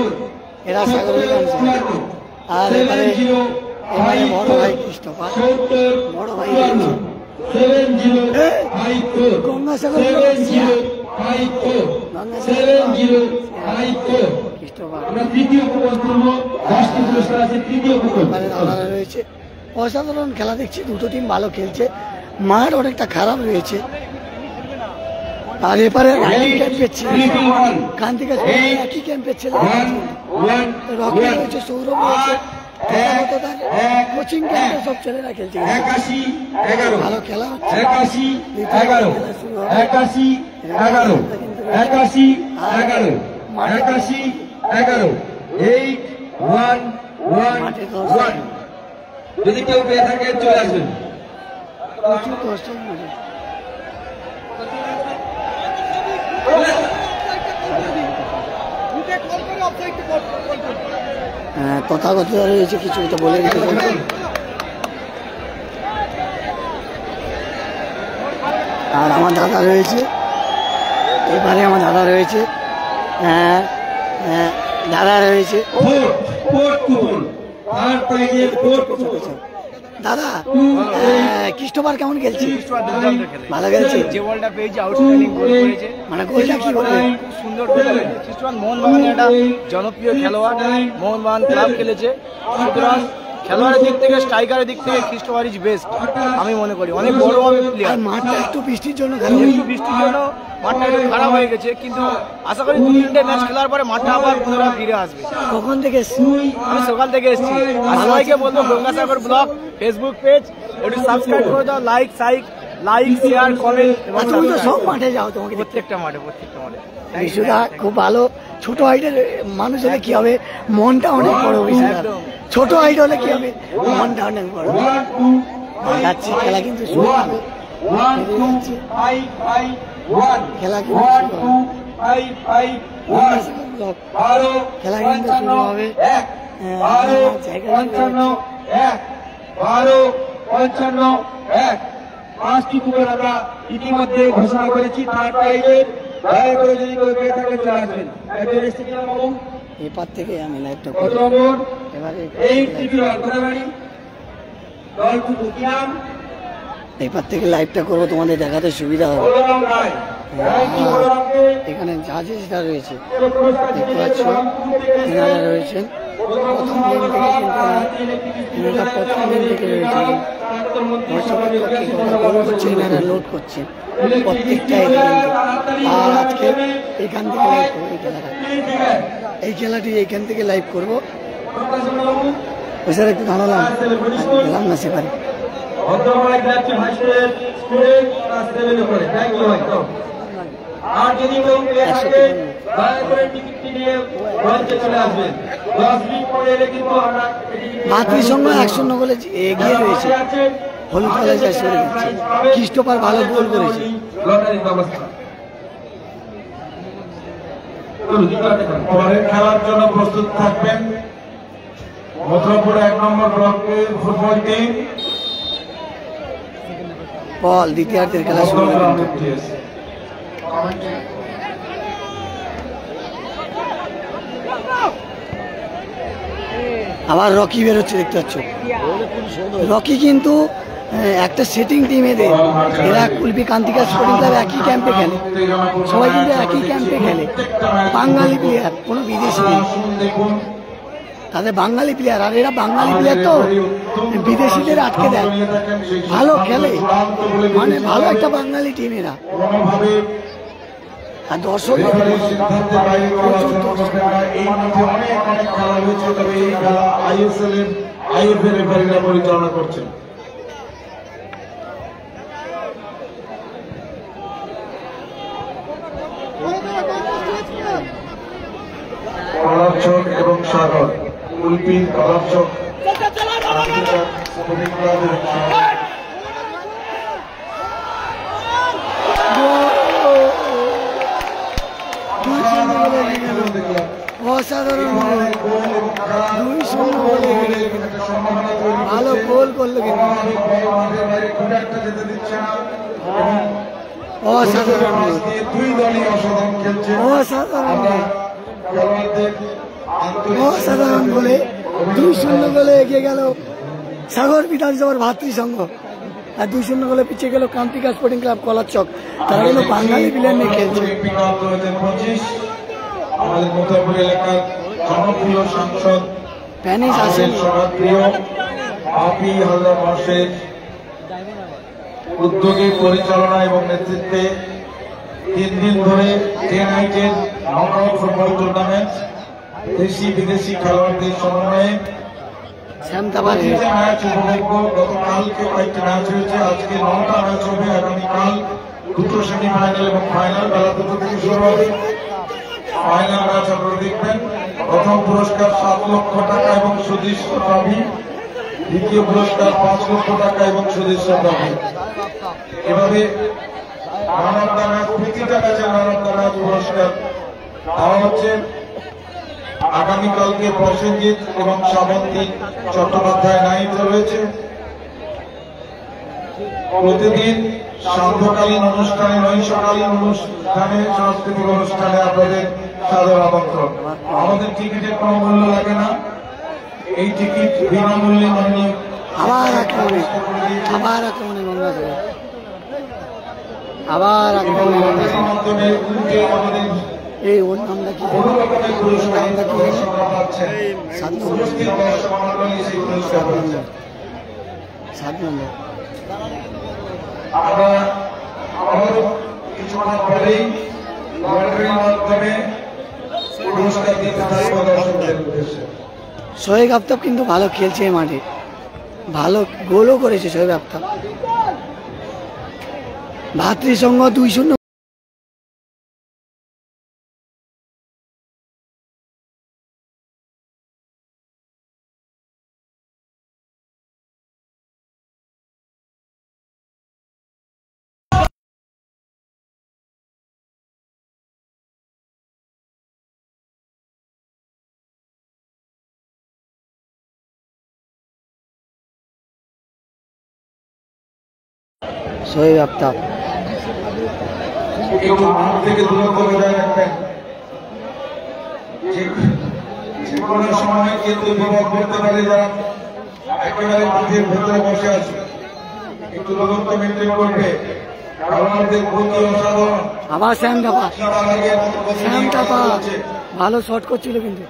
এরা, সাগর বিধানসভা। আর এবারে বড় ভাই ক্রিস্টোফার, বড় ভাই গঙ্গাসাগর রয়েছে। অসাধারণ খেলা দেখছি, দুটো টিম ভালো খেলছে, মাঠ অনেকটা খারাপ রয়েছে। আর এপারে ক্যাম্পের ছিল কান্তিকা, একই ক্যাম্পের ছেলে রকি রয়েছে, সৌরভ রয়েছে, কোচিং ক্যাম্পে সব ছেলেরা খেলছে, ভালো খেলা হচ্ছে। যদি কেউ পেয়ে থাকে চলে আসবেন। প্রচুর দর্শক মজা। তথাগত রয়েছে, কিছু তো বলে দিতে আর আমার দাদা রয়েছে, এবারে আমার দাদা রয়েছে, দাদা ক্রিস্টোফার কেমন খেলছে? ভালো খেলছে, যে বলটা পেয়েছে আউটস্ট্যান্ডিং গোল করেছে, মানে গোলটা কি বলবে? সুন্দর গোল করেছে। ক্রিস্টোফার মোহনবাগানের একটা জনপ্রিয় খেলোয়াড়, মোহনবাগান ক্লাব খেলেছে, সুতরাং খেলোয়াড়ের দিক থেকে স্ট্রাইকারের দিক থেকে ক্রিস্টোফার ইজ বেস্ট আমি মনে করি। অনেক বড় প্লেয়ার। মাঠটা একটু বৃষ্টির জন্য মাঠটা একটু খারাপ হয়ে গেছে, কিন্তু আশা করি 2-3টে ম্যাচ খেলার পরে মাঠটা আবার পুনরায় ফিরে আসবে। কখন থেকে? আমি সকাল থেকে এসেছি। আর সবাইকে বলবো গঙ্গাসাগর ব্লগ ফেসবুক পেজ একটু সাবস্ক্রাইব করে দাও, লাইক শেয়ার কমেন্ট। তুমি তো সব মাঠে যাও, তোমাকে প্রত্যেকটা মাঠে বিশুদা খুব ভালো। ছোট হাইটের মানুষ হলে কি হবে, মনটা অনেক বড়। বিশুদা ছোট হাইট হলে কি হবে, মনটা অনেক বড়। যাচ্ছি, খেলা কিন্তু শুরু হবে, খেলা কিন্তু শুরু হবে। পাঁচটি কুকুর আমরা ইতিমধ্যে ঘোষণা করেছি। থার্ড প্রাইজের দয়া করে যদি কেউ পেয়ে থাকে চলে আসবেন। এপার থেকে আমি লাইভটা কত নম্বর? এবারে 8 ত্রিপুরা গোদাবাড়ি দলটুকু কি নাম? এপার থেকে লাইভটা করবো, তোমাদের দেখাতে সুবিধা হবে। এখানে জাজে যেটা রয়েছে দেখতে পাচ্ছ, এনারা রয়েছেন প্রথম দিন থেকে, কিন্তু এনারা প্রথম দিন থেকে রয়েছেন। এনারা লোড করছেন প্রত্যেকটাই। আর আজকে এখান থেকে লাইভ করবো এই খেলাটি এইখান থেকে লাইভ করবো। ওই স্যার একটু দাঁড়ালাম, গেলাম না সেখানে। আর যদি কেউ পেয়ে থাকে দয়া করে টিকিটটি নিয়ে মঞ্চে চলে আসবেন। 10 মিনিট পরে এলে কিন্তু আমরা মাতৃসংঘ 1-0 গোলে এগিয়ে রয়েছে। হলুদ কালার জার্সি পরে দিচ্ছে। ক্রিস্টোফার ভালো গোল করেছে। লটারির ব্যবস্থা পরের খেলার জন্য প্রস্তুত থাকবেন মথুরাপুর 1 নম্বর ব্লকের ফুটবল টিম। বল দ্বিতীয়ার্ধের খেলা শুরু হলো। আবার রকি বেরোচ্ছে দেখতে পাচ্ছ। রকি কিন্তু একটা সেটিং টিম এদের, এরা কুলপি কান্তিকা স্পোর্টিং ক্লাব একই ক্যাম্পে খেলে, সবাই কিন্তু একই ক্যাম্পে খেলে। বাঙালি প্লেয়ার, কোনো বিদেশি নেই, তাদের বাঙালি প্লেয়ার। আর এরা বাঙালি প্লেয়ার তো বিদেশিদের আটকে দেয়, ভালো খেলে, মানে ভালো একটা বাঙালি টিম এরা। আর দর্শক পরিচালনা করছেন। কলারচক এবং সাগর কুলপি কলারচক অসাধারণ, 2-0 গোলে ভালো গোল করলো কিন্তু। অসাধারণ, দুই দলই অসাধারণ খেলছে। অসাধারণ গোলে 2-0 গোলে এগিয়ে গেল সাগর বিধানসভার ভাতৃসংঘ। আর 2-0 গোলে পিছিয়ে গেল কান্তিকা স্পোর্টিং ক্লাব কলারচক। তারা কিন্তু বাঙালি প্লেয়ার নিয়ে খেলছে। আমাদের মথুরাপুর এলাকার জনপ্রিয় সাংসদ প্যানিস আসেন প্রিয় আপি হালদার মহাশয়ের উদ্যোগে পরিচালনা এবং নেতৃত্বে 3 দিন ধরে ডে নাইটের নকআউট ফুটবল টুর্নামেন্ট দেশি বিদেশি খেলোয়াড়দের সমন্বয়ে ম্যাচ উপভোগ্য। গতকালকে কয়েকটি ম্যাচ হয়েছে, আজকে 9টা ম্যাচ হবে। আগামীকাল 2টো সেমিফাইনাল এবং ফাইনাল বেলা 2টো থেকে শুরু হবে। ফাইনাল ম্যাচ আপনারা দেখবেন। প্রথম পুরস্কার 7 লক্ষ টাকা এবং সুদৃশ্য ট্রফি, দ্বিতীয় পুরস্কার 5 লক্ষ টাকা এবং সুদৃশ্য ট্রফি। এভাবে ম্যান অফ দ্য ম্যাচ, প্রতিটা ম্যাচের ম্যান অফ দ্য ম্যাচ পুরস্কার দেওয়া হচ্ছে। আগামীকালকে প্রসেনজিৎ এবং শ্রাবন্তী চট্টোপাধ্যায় নাইট রয়েছে। প্রতিদিন সান্ধ্যকালীন অনুষ্ঠানে, নৈশকালীন অনুষ্ঠানে, সাংস্কৃতিক অনুষ্ঠানে আপনাদের সাদর আমন্ত্রণ। আমাদের টিকিটের কোনো মূল্য লাগে না, এই টিকিট বিনামূল্যে মাননীয় আবার আক্রমণে গঙ্গাধর, আবার আক্রমণে গঙ্গাধর। মাধ্যমে উল্টে আমাদের এই ওর নামটা কি? বহু রকমের পুরস্কার পাচ্ছেন। 7 নম্বর। উপস্থিত দর্শক মণ্ডলী সেই পুরস্কার পাচ্ছেন। 7 নম্বর। আমরা আবারও কিছুক্ষণ পরেই লটারির মাধ্যমে পুরস্কার দিতে থাকবো দর্শকদের উদ্দেশ্যে। শোয়েব আফতাব কিন্তু ভালো খেলছে এই মাঠে, ভালো গোলও করেছে শোয়েব আফতাব। ভাতৃসংঘ 2-0। শোয়েব আফতাব একটু মাঠ থেকে দূরত্ব বজায় রাখবেন। যে কোনো সময় কিন্তু বিপদ করতে পারে যারা একেবারে মাঠের ভেতরে বসে আছে। একটু দূরত্ব মেনটেন করবে। খেলোয়াড়দের প্রতি অসাধারণ। আবার শ্যাম টাপা, শ্যাম টাপা ভালো শট করছিল কিন্তু।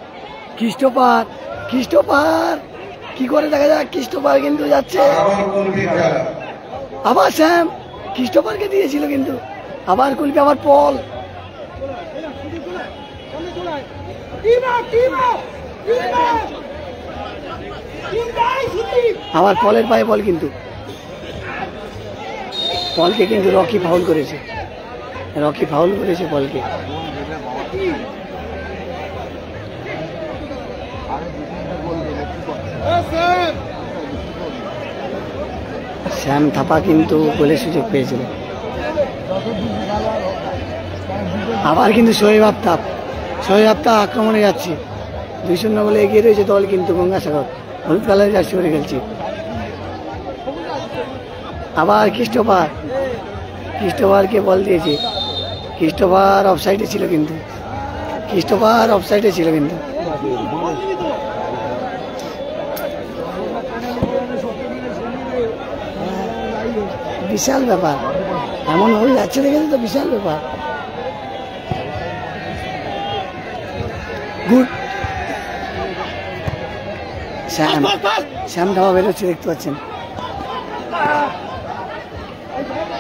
ক্রিস্টোফার কি করে দেখা যাক, ক্রিস্টোফার কিন্তু যাচ্ছে। আবার শ্যাম ক্রিস্টোফারকে দিয়েছিল কিন্তু, আবার কুলপি, আবার পল। আবার পলের পায়ে বল, কিন্তু পলকে কিন্তু রকি ফাউল করেছে। রকি ফাউল করেছে বলকে। শ্যাম থাপা কিন্তু গোলের সুযোগ পেয়েছিল। আবার কিন্তু শোয়েব আফতাব আক্রমণে যাচ্ছে। 2-0 গোলে এগিয়ে রয়েছে দল কিন্তু গঙ্গাসাগর। হলুদ কালারের জার্সি পরে খেলছে। আবার ক্রিস্টোফারকে বল দিয়েছে। ক্রিস্টোফার অফসাইডে ছিল কিন্তু বিশাল ব্যাপার, এমন হয়ে যাচ্ছে দেখেছি তো, বিশাল ব্যাপার। গুড, শ্যাম ধাবা বেরোচ্ছে দেখতে পাচ্ছেন।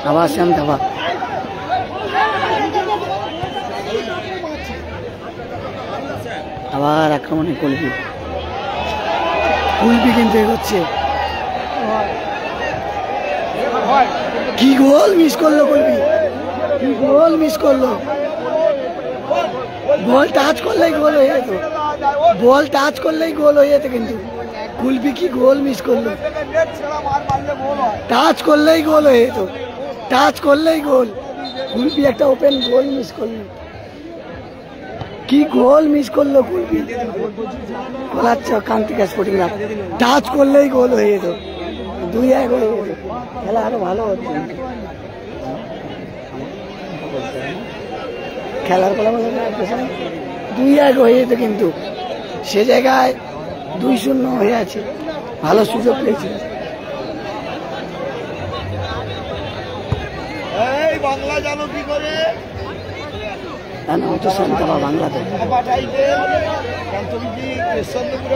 আবার শ্যাম ধাবা, আবার আক্রমণে কুলপি কিন্তু এগোচ্ছে। কি গোল মিস করলো কুলপি, বল টাচ করলেই গোল হয়ে যেত, কিন্তু কুলপি কি গোল মিস করলো। টাচ করলেই গোল হয়ে যেত, কুলপি একটা ওপেন গোল মিস করলো। কি গোল মিস করলো কুলপি। গোলাচ্ছে কান্তিকা স্পোর্টিং ক্লাব, টাচ করলেই গোল হয়ে যেত, 2-1 হয়ে যেত, খেলা আরো ভালো হচ্ছে। খেলার ফলা 2-1 হয়ে যেত, কিন্তু সে জায়গায় 2-0 হয়ে আছে। ভালো সুযোগ পেয়েছে। বাংলা জানো কি করে বাংলাতে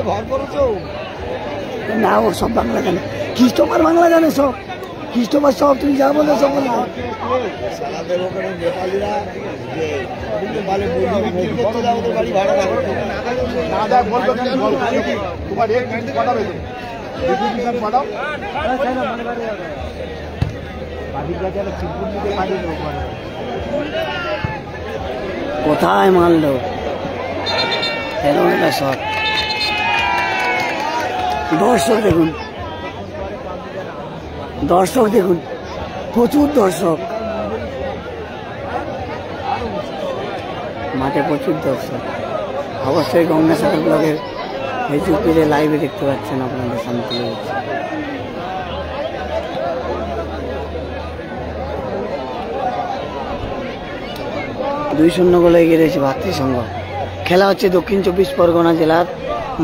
ঘর করেছো না, ও সব বাংলা জানে। ক্রিস্টোফার বাংলা জানে সব, তুমি যা বলে সব বলে। নেপালিরা বাড়ি ভাড়া কোথায় মারলো শট। দর্শক দেখুন, প্রচুর দর্শক মাঠে, প্রচুর দর্শক। অবশ্যই গঙ্গাসাগর ব্লগের ফেসবুক পেজে লাইভে দেখতে পাচ্ছেন আপনাদের সামনে। 2-0 গোলে এগিয়ে রয়েছে ভাতৃসংঘ। খেলা হচ্ছে দক্ষিণ 24 পরগনা জেলার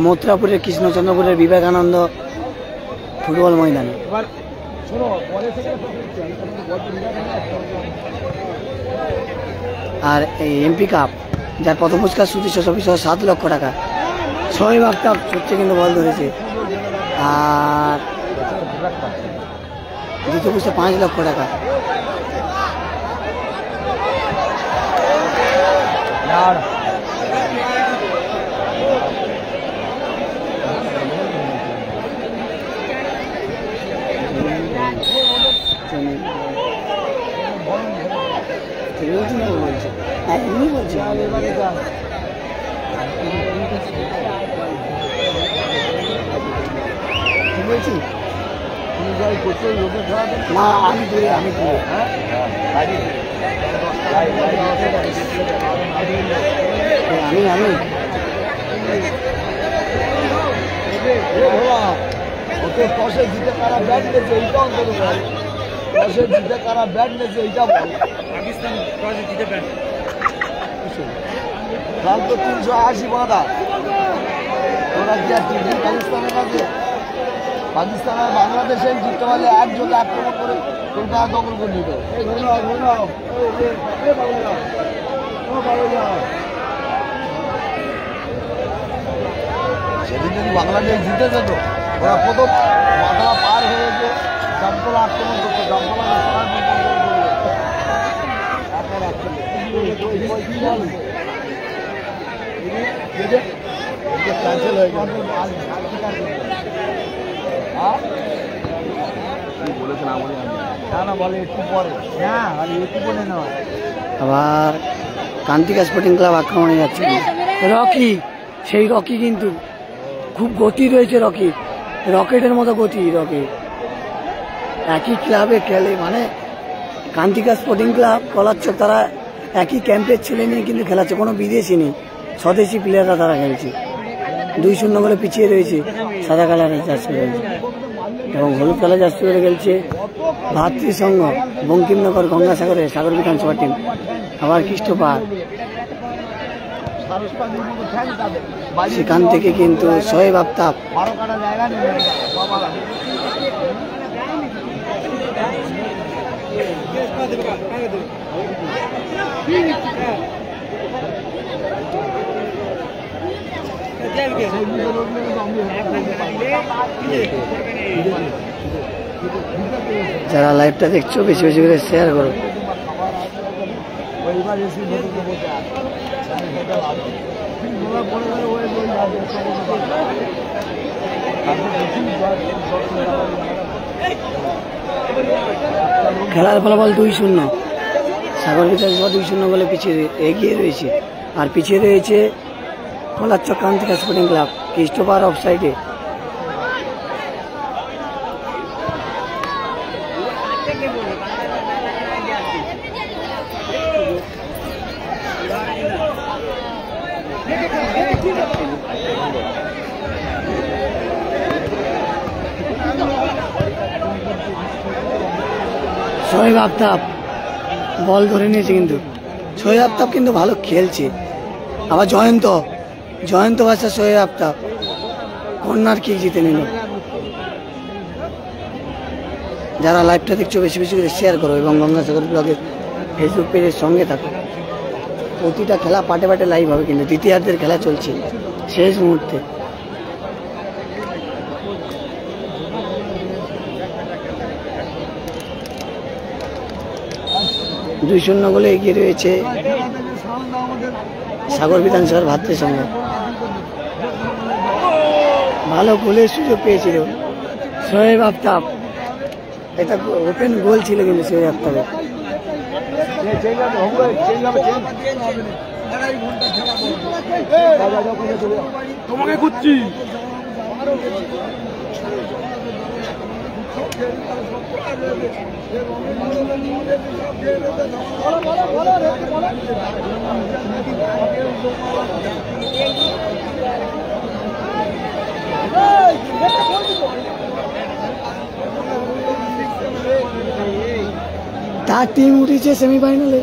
মথুরাপুরের কৃষ্ণচন্দ্রপুরের বিবেকানন্দ ফুটবল ময়দানে। আর এই এমপি কাপ, যার প্রথম পুরস্কার সুদৃশ্য ছবি সহ 7 লক্ষ টাকা। শোয়েব আফতাব হচ্ছে কিন্তু বল ধরেছে। আর দ্বিতীয় পুরস্কার 5 লক্ষ টাকা। না, আমি দূরে টসে জিতে কারা ব্যাট নেছে এইটা অন্তত বল। টসে জিতে কারা ব্যাট নেছে এইটা বল। পাকিস্তান টসে জিতে ব্যাট, কাল তো 380 বাঁধা। ওরা কি আর টিভি পাকিস্তানের কাছে? পাকিস্তান আর বাংলাদেশে জিততে পারলে একযোগে আক্রমণ করে কলকাতা দখল করে নিত। সেদিন যদি বাংলাদেশ জিতে যেত, ওরা প্রথম মাথা পার হয়েছে জামতলা আক্রমণ করতো। জামতলা ক্যান্সেল হয়ে গেল। না বলে একটু পরে, একটু পরে নয়, আবার কান্তিকা স্পোর্টিং ক্লাব আক্রমণে যাচ্ছে। রকি, সেই রকি কিন্তু খুব গতি রয়েছে, রকি রকেটের মতো গতি। রকি একই ক্লাবে খেলে, মানে কান্তিকা স্পোর্টিং ক্লাব কলাচ্ছক, তারা একই ক্যাম্পের ছেলে নিয়ে কিন্তু খেলাচ্ছে, কোনো বিদেশি নেই, স্বদেশি প্লেয়াররা তারা খেলছে। 2-0 বলে পিছিয়ে রয়েছে সাদা কালারের জার্সি রয়েছে এবং হলুদ কালার জার্সি করে খেলছে ভাতৃসংঘ বঙ্কিমনগর গঙ্গাসাগরের সাগর বিধানসভা টিম। আবার খ্রিস্টপাড়, সেখান থেকে কিন্তু শোয়েব আফতাব, যারা লাইভটা দেখছো বেশি বেশি করে শেয়ার করো। খেলার ফলাফল 2-0, সাগর বিধানসভা 2-0 বলে পিছিয়ে এগিয়ে রয়েছে। আর পিছিয়ে রয়েছে কলাচ্ছক কান্তিকা স্পোর্টিং ক্লাব। খ্রিস্টপাড় অফসাইডে, শোয়েব আফতাব বল ধরে নিয়েছে, কিন্তু শোয়েব আফতাব কিন্তু ভালো খেলছে। আবার জয়ন্ত ভাষা শোয়েব আফতাব কর্নার কিক জিতে নিল। যারা লাইভটা দেখছো বেশি বেশি করে শেয়ার করো এবং গঙ্গাসাগর ব্লগের ফেসবুক পেজের সঙ্গে থাকো। প্রতিটা খেলা পাটে পাটে লাইভ হবে, কিন্তু দ্বিতীয়ার্ধের খেলা চলছে শেষ মুহূর্তে। দুই 2-0 গোলে এগিয়ে রয়েছে সাগর বিধানসভার ভাতৃসংঘ। ভালো গোলের সুযোগ পেয়েছিল শোয়েব আফতাব, এটা ওপেন গোল ছিল কিন্তু শোয়েব আফতাবের। তোমাকে খুঁজছি। তার টিম উঠেছে সেমিফাইনালে।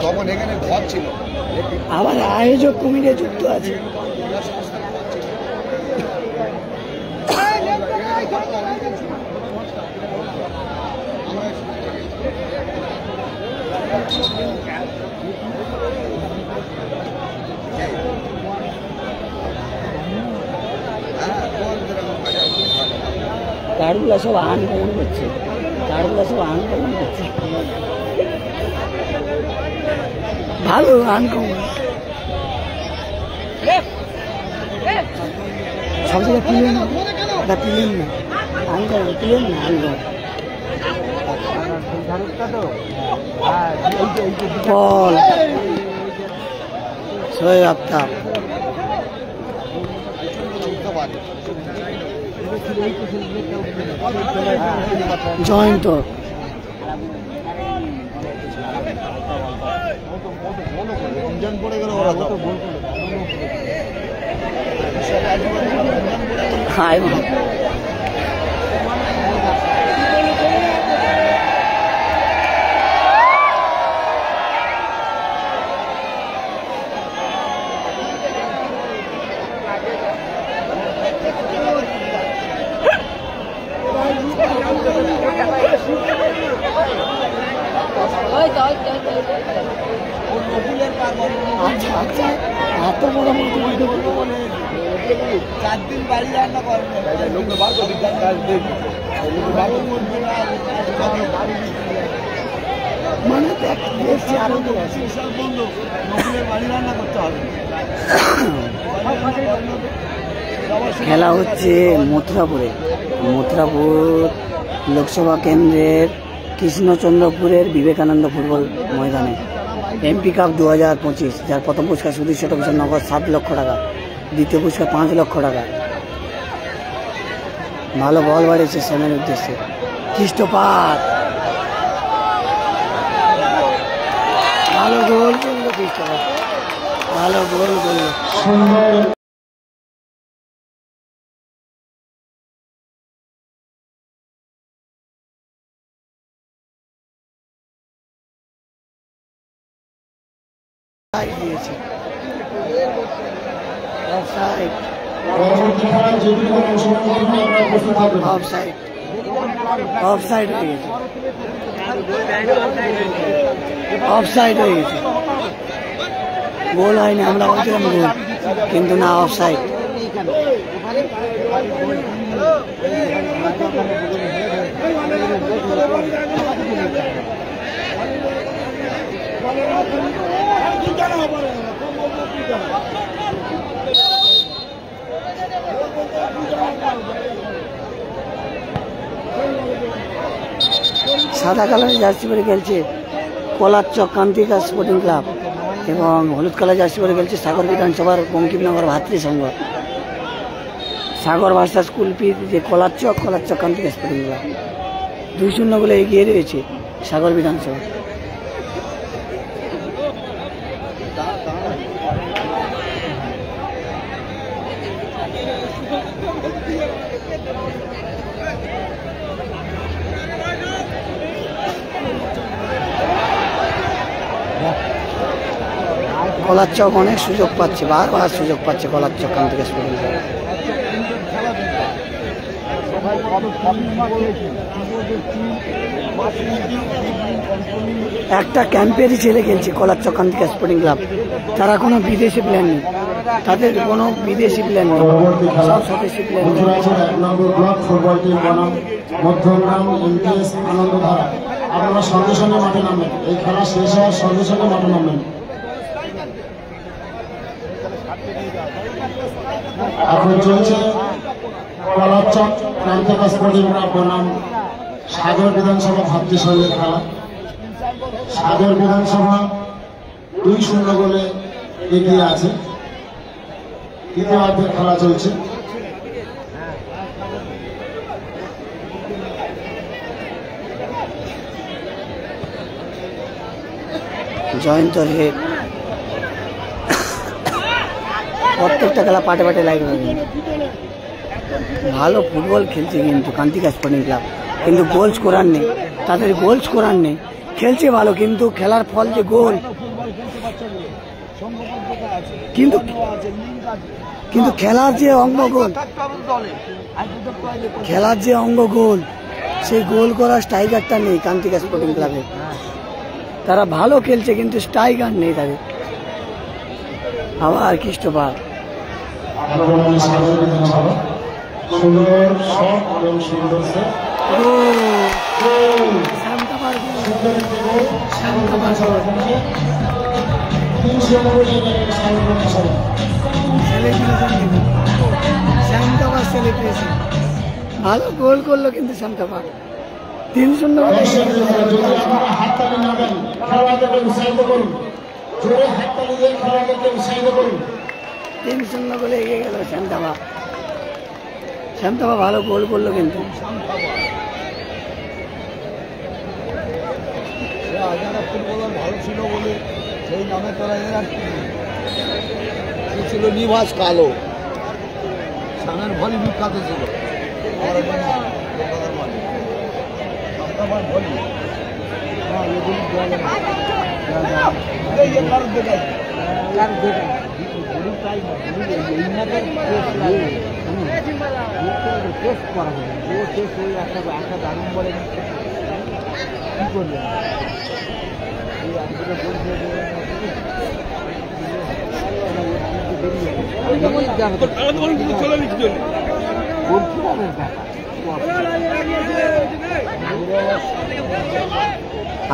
তখন এখানে ঘর ছিল, আবার আয়োজক কমিটি যুক্ত আছে। কার্ডগুলো সব আনকমন করছে, ভালো আনকমন। সব জায়গায় প্লেন না, আনকমন প্লেন না, আনকমন। বল শোয়েব আফতাব, জয়ন্ত, হাই Oi, আচ্ছা আচ্ছা, এত বড় মতো বলে 4 দিন বাড়ি রান্না করবে। মানে দেখছি আরো বাড়ি রান্না করতে হবে। খেলা হচ্ছে মথুরাপুরে, মথুরাপুর লোকসভা কেন্দ্রের কৃষ্ণচন্দ্রপুরের বিবেকানন্দ ফুটবল ময়দানে এমপি কাপ 2025, যার প্রথম পুরস্কার সুধীর চট্টোপাধ্যায় নগদ 7 লক্ষ টাকা, দ্বিতীয় পুরস্কার 5 লক্ষ টাকা। ভালো বল বাড়িয়েছে সেনের উদ্দেশ্যে খ্রিস্টপাত, ভালো গোল করলো খ্রিস্টপাত, ভালো গোল করলো। দিয়েছে অফসাইড, অফসাইড, অফসাইড হয়ে গেছে, অফসাইড হয়ে গেছে, গোল হয়নি। আমরা বলছিলাম গোল, কিন্তু না, অফসাইড। সাদা কালারের জার্সি পরে খেলছে কলারচক কান্তিকা স্পোর্টিং ক্লাব এবং হলুদ কালার জার্সি পরে খেলছে সাগর বিধানসভার বঙ্কিমনগর ভাতৃসংঘ। সাগর ভার্সাস কুলপি যে কলারচক কান্তিকা স্পোর্টিং ক্লাব 2-0 বলে এগিয়ে রয়েছে সাগর বিধানসভা। কলারচক অনেক সুযোগ পাচ্ছে, বারবার সুযোগ পাচ্ছে কলারচক কান্তিকা স্পোর্টিং ক্লাব। একটা ক্যাম্পেরই ছেলে খেলছে কলারচক কান্তিকা স্পোর্টিং ক্লাব, তারা কোনো বিদেশি প্ল্যান নেই, তাদের কোনো বিদেশি প্ল্যান নেই, সব স্বদেশি প্ল্যান। ফুটবল টিম বনাম মধ্যগ্রাম এমটিএস আনন্দধারা, আপনারা সঙ্গে সঙ্গে মাঠে নামবেন, এই খেলা শেষ হওয়ার সঙ্গে সঙ্গে মাঠে নামবেন। এখন চলছে কলারচক কান্তিকা স্পোর্টিং ক্লাব বনাম সাগর বিধানসভা ভাতৃসংঘের খেলা। সাগর বিধানসভা 2-0 গোলে এগিয়ে আছে, তৃতীয়ার্ধের খেলা চলছে। জয়ন্ত রে প্রত্যেকটা খেলা পাটে পাটে লাগবে। ভালো ফুটবল খেলছে কিন্তু কান্তিকা স্পোর্টিং ক্লাব, কিন্তু গোলস করার নেই, তাদের গোলস করার নেই। খেলছে ভালো, কিন্তু খেলার ফল যে গোল, কিন্তু খেলার যে অঙ্গ গোল, খেলার যে অঙ্গ গোল, সেই গোল করার স্ট্রাইকারটা নেই কান্তিকা স্পোর্টিং ক্লাবে। তারা ভালো খেলছে কিন্তু স্ট্রাইকার নেই তাদের। আবার খ্রিস্টপাত, ভালো গোল করলো কিন্তু শান্তাবাদ 3-0 বলে এগিয়ে গেল শান্তাবাদ। শান্তাবাদ ভালো গোল করলো কিন্তু ফুটবলার ভালো ছিল বলে সেই নামে তারা ছিল নিভাস কালো, সানের ভলি বিখ্যাত ছিল। একটা দারুণ বলে কি করবে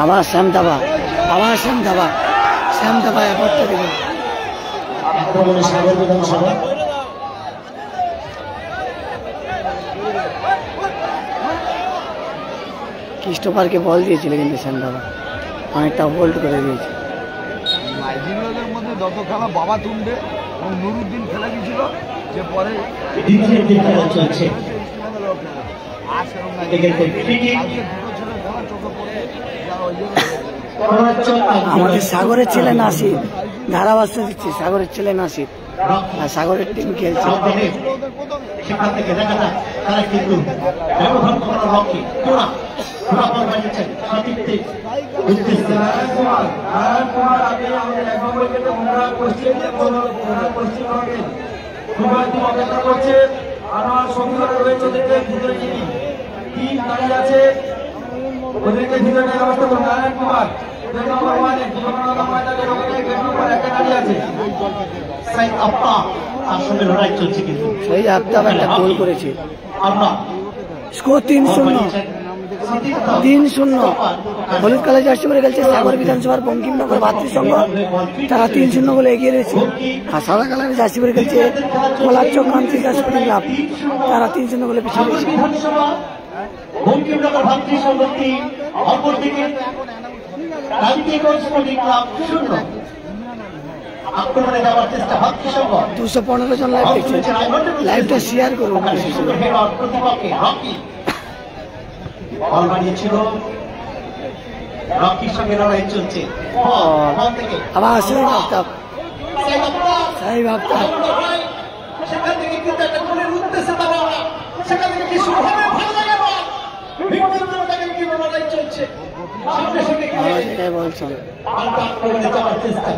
আবার শ্যাম দাবা, আবার শ্যাম দাবা, শ্যাম দাবা এবারটা দেবেন। আক্রমণে সাগর বিধানসভা ক্রিস্টোফারকে বল দিয়েছিল কিন্তু শ্যাম দাবা অনেকটা হোল্ড করে দিয়েছে। নাইজেরিয়াদের মধ্যে যত খেলা বাবা তুমবে এবং নুরুদ্দিন খেলা গিয়েছিল যে পরে দ্বিতীয় দিন খেলা চলছে আমাদের সাগরের ছেলে নাসির ধারাভাষ্য দিচ্ছে, সাগরের ছেলে নাসির আর সাগরের টিম খেলছে। সেখান থেকে দেখা যায় তারা কিন্তু ব্যবধান করার লক্ষ্যে তার সঙ্গে লড়াই চলছে কিন্তু সেই আফতাব একটা গোল করেছে। আমরা স্কোর 3-0, 3-0। হলুদ কালার জার্সি পরে খেলছে সাগর বিধানসভার বঙ্কিমনগর ভাতৃসংঘ, তারা 3-0 বলে এগিয়ে রয়েছে। আর সাদা কালারের জার্সি পরে খেলছে কোলাচক কান্তিকা স্পোর্টিং ক্লাব, তারা 3-0 বলে পিছিয়ে রয়েছে। বঙ্কিমনগর ভাতৃসংঘ 3, অপরদিকে কান্তিকা স্পোর্টিং ক্লাব 0। আক্রমণে যাওয়ার চেষ্টা ভাতৃসংঘ 215 জন লাইভ দেখছে, লাইভটা শেয়ার করুন। প্রতিপক্ষে হকি বল বানিয়েছিল, রকির সঙ্গে লড়াই চলছে। আবার সাহেব আফতাব, সাহেব আফতাব সেখান থেকে কিন্তু একটা গোলের উদ্দেশ্যে তারা সেখান থেকে কি শুরু হবে, ভালো লাগে বল বিপজ্জনক কিন্তু লড়াই চলছে। সঙ্গে সঙ্গে বলছেন আক্রমণে যাওয়ার চেষ্টা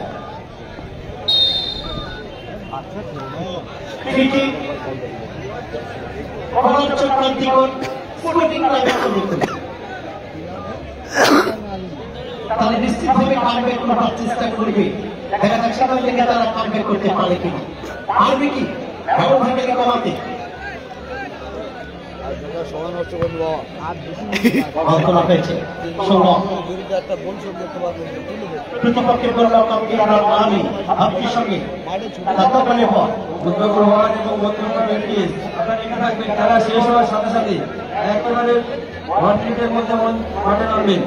তাহলে নিশ্চিতভাবে কামব্যাক করার চেষ্টা করবে। দেখা যাক সেখান থেকে তারা কামব্যাক করতে পারে কিনা, পারবে কি ব্যবধানটাকে কমাতে। প্রতিপক্ষের গোল রক্ষক আমি আপনার সঙ্গে খেলা শেষ হওয়ার সাথে সাথে একেবারে 1 মিনিটের মধ্যে মাঠে নামবেন।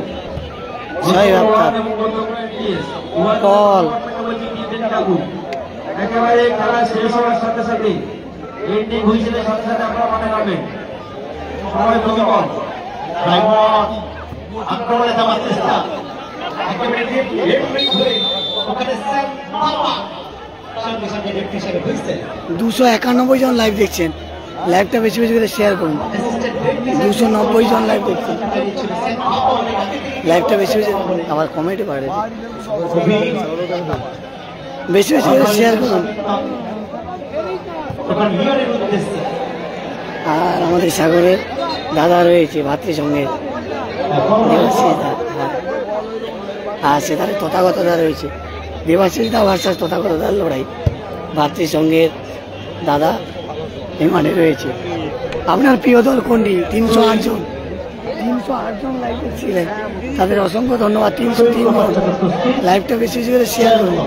একেবারে খেলা শেষ হওয়ার সাথে সাথে এন্ডিং হুইসেলের সাথে সাথে আপনারা মাঠে নামবেন। সবাই প্রতিপক্ষ আক্রমণে যাওয়ার চেষ্টা, ওখানে 291 জন লাইভ দেখছেন, লাইভটা বেশি বেশি করে শেয়ার করুন। 290 জন লাইভ দেখছেন, লাইভটা বেশি বেশি আবার কমেন্টে পারে, বেশি বেশি করে শেয়ার করুন। আর আমাদের সাগরের দাদা রয়েছে ভাতৃসংঘের, আর সেখানে তথাগতদা রয়েছে, দেবাশিস দা ভার্সাস তথাগতদার লড়াই। ভাতৃসংঘের দাদা এমানে রয়েছে। আপনার প্রিয় দল কোনটি? 308 জন, 308 জন লাইভ ছিলেন, তাদের অসংখ্য ধন্যবাদ। 303 জন লাইভটা বেশি বেশি করে শেয়ার করুন।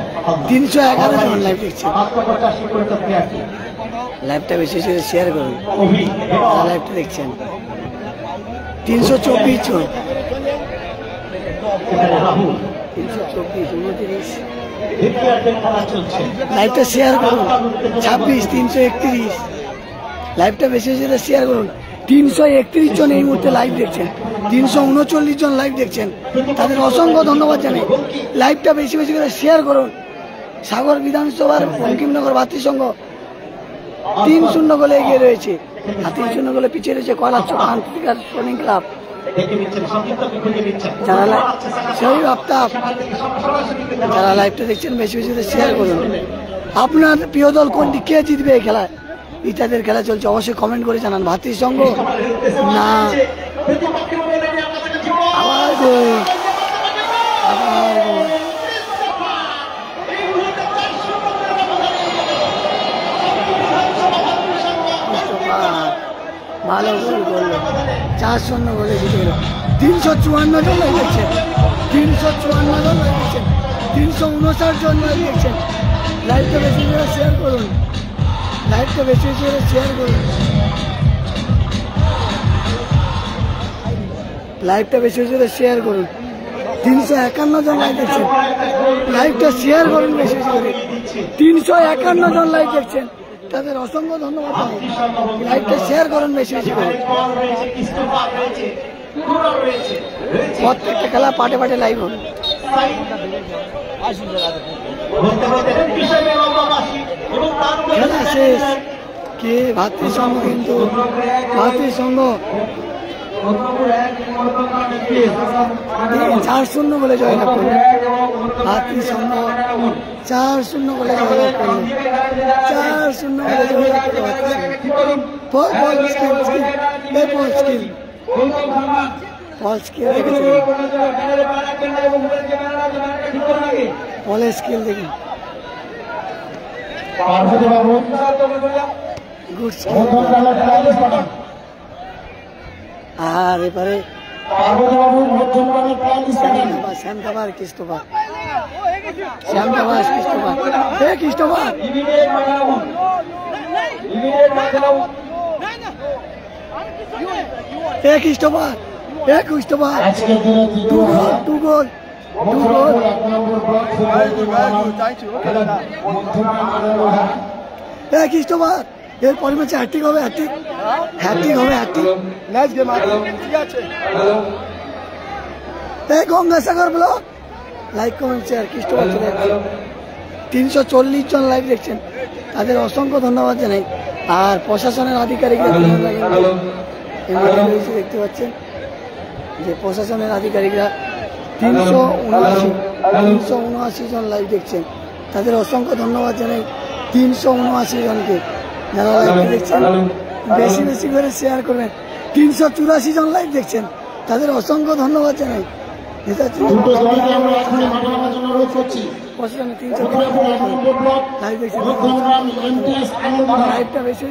311 জন লাইভ দেখছেন, লাইভটা বেশি বেশি করে শেয়ার করুন, লাইভটা দেখছেন। 324 জন, 324, 29 লাইভটা শেয়ার করুন। 26, 331 লাইভটা বেশি বেশি করে শেয়ার করুন। 331 জন এই মুহূর্তে লাইভ দেখছেন, 339 জন লাইভ দেখছেন, তাদের অসংখ্য ধন্যবাদ জানাই। লাইভটা বেশি বেশি করে শেয়ার করুন। সাগর বিধানসভার বঙ্কিমনগর ভাতৃসংঘ 3-0 গোলে এগিয়ে রয়েছে, আর 3-0 গোলে পিছিয়ে রয়েছে কোলাচক কান্তিকা স্পোর্টিং ক্লাব। যারা লাইভটা দেখছেন বেশি বেশি করে শেয়ার করুন। আপনার প্রিয় দল কোনটি, কে জিতবে এই খেলায়? ইত্যাদির খেলা চলছে, অবশ্যই কমেন্ট করে জানান। ভাতৃসংঘ না আবার 4-0 গোলে জিতে গেল। 354 জন লাইভ দেখছেন, 354 জন লাইভ দেখছেন, 359 জন লাইভ দেখছেন। লাইভটা বেশি করে শেয়ার করুন, লাইভটা বেশি করে শেয়ার করুন, লাইভটা বেশি করে শেয়ার করুন। 351 জন লাইভ দেখছেন, লাইভটা শেয়ার করুন বেশি করে। 351 জন লাইভ দেখছেন, তাদের অসংখ্য ধন্যবাদ। লাইভটা শেয়ার করুন বেশি বেশি করে। প্রত্যেকটা খেলা পাটে পাটে লাইভ হবে। খেলা শেষ, কে ভাতৃসংঘ, কিন্তু ভাতৃসংঘ 4-0 বলে জয়লাভ করল। ভাতৃসংঘ 4-0 বলে জয়লাভ করল, 4-0 বলে জয়লাভ করল। বল স্কিল দেখেছেন, বলের স্কিল দেখুন, গুড স্কিল। আর এবারে শ্যামকাবার ক্রিস্টোফার, শ্যামকাবার Christopher, hey Christopher, hey Christopher, hey Christopher, 2 goal. Hey Christopher, এর পরে ম্যাচে হ্যাট্রিক হবে, হ্যাট্রিক হবে, হ্যাট্রিক। ম্যাচ গেম ঠিক আছে। এই Gangasagar blog like comment share. Christopher চলে যাচ্ছে, 340 জন লাইভ দেখছেন, তাদের অসংখ্য ধন্যবাদ জানাই। আর প্রশাসনের আধিকারিকরা দেখতে পাচ্ছেন যে প্রশাসনের আধিকারিকরা 379 জন লাইভ দেখছেন, তাদের অসংখ্য ধন্যবাদ জানাই। 379 জনকে যারা লাইভ দেখছেন, বেশি বেশি করে শেয়ার করবেন। 384 জন লাইভ দেখছেন, তাদের অসংখ্য ধন্যবাদ জানাই। লাইভটা বেশি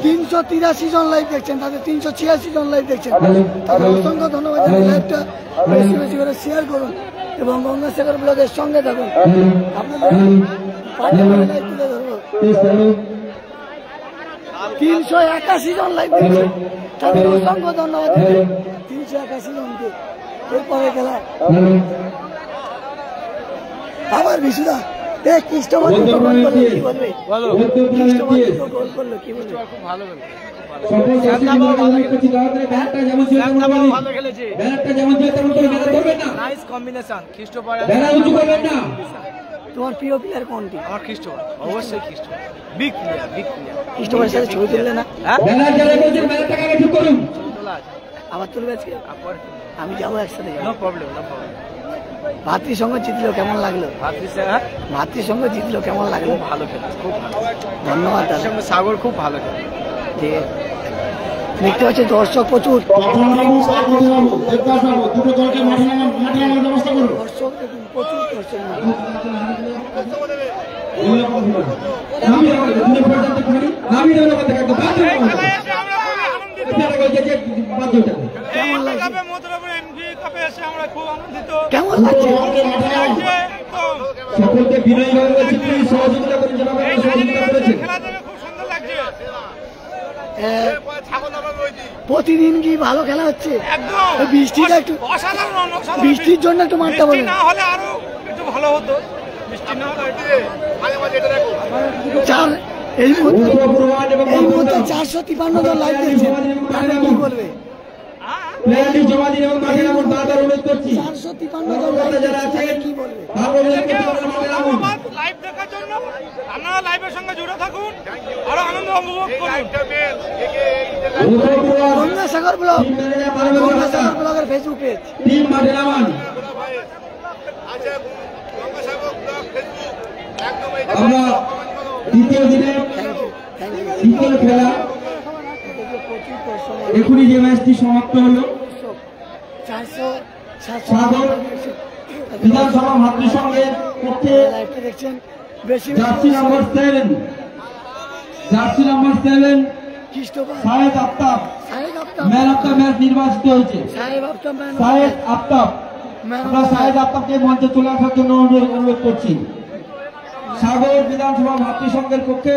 383 জন লাইভ দেখছেন, তাদের 386 জন লাইভ দেখছেন, তাদের অসংখ্য ধন্যবাদ জানাই। লাইভটা বেশি বেশি করে শেয়ার করুন এবং গঙ্গাসাগর ব্লগের সঙ্গে থাকুন। আপনাদের 381 জন লাইভ দেখছেন, তাদের অসংখ্য ধন্যবাদ। 381 জনকে। এরপরে খেলা আবার বিশুদা, ক্রিস্টোফার গোল করলো, কি বলবে? ক্রিস্টোফার গোল করলো, কি বলবে? খুব ভালো খেলেছে, নাইস কম্বিনেশন। ক্রিস্টোফার, তোমার প্রিয় প্লেয়ার কোনটি? আমার ক্রিস্টোফার, অবশ্যই Christopher, big player, big player. ক্রিস্টোফারের সাথে ছবি তুললে না? আবার তুলবে আজকে? আমি যাবো একসাথে, নো প্রবলেম, নো প্রবলেম। ভাতৃসংঘ জিতলো, কেমন লাগলো? ভাতৃসংঘ জিতলো, কেমন লাগলো? ভালো খেলে, খুব ভালো, ধন্যবাদ দাদা। সাগর খুব ভালো খেলে, দেখতে পাচ্ছি দর্শক প্রচুর। দর্শক দেখুন, প্রচুর দর্শক। কেমন লাগছে? সকলকে বিনয়ভাবে বলছি, প্লিজ সহযোগিতা করুন। প্রতিদিন কি ভালো খেলা হচ্ছে? বৃষ্টিটা একটু, বৃষ্টির জন্য একটু মাঠটা বলে না হলে আরো একটু ভালো হতো। এই মুহূর্তে 453 জন লাইভ দেখছেন, কি বলবে? 453 জন লাইভ দেখছেন, কি বলবে? লাইভ দেখার জন্য আপনারা লাইভের সঙ্গে জুড়ে থাকুন, আরো আনন্দ উপভোগ করুন। গঙ্গাসাগর ব্লগ, গঙ্গাসাগর ব্লগের ফেসবুক পেজ। আমরা দ্বিতীয় দিনে দ্বিতীয় খেলা, এখনই যে ম্যাচটি সমাপ্ত হলো, বিধানসভা ভাতৃসংঘের পক্ষে জার্সি নাম্বার 7 খ্রিস্টপাল সাহেদ আফতাব সাহেব Aftab man of the match নির্বাচিত হয়েছে। সাহেব আফতাব ম্যান অফ সাহেদ আফতাব, আমরা সাহেদ আফতাবকে মঞ্চে চলে আসার জন্য অনুরোধ করছি। সাগর বিধানসভা ভাতৃসংঘের পক্ষে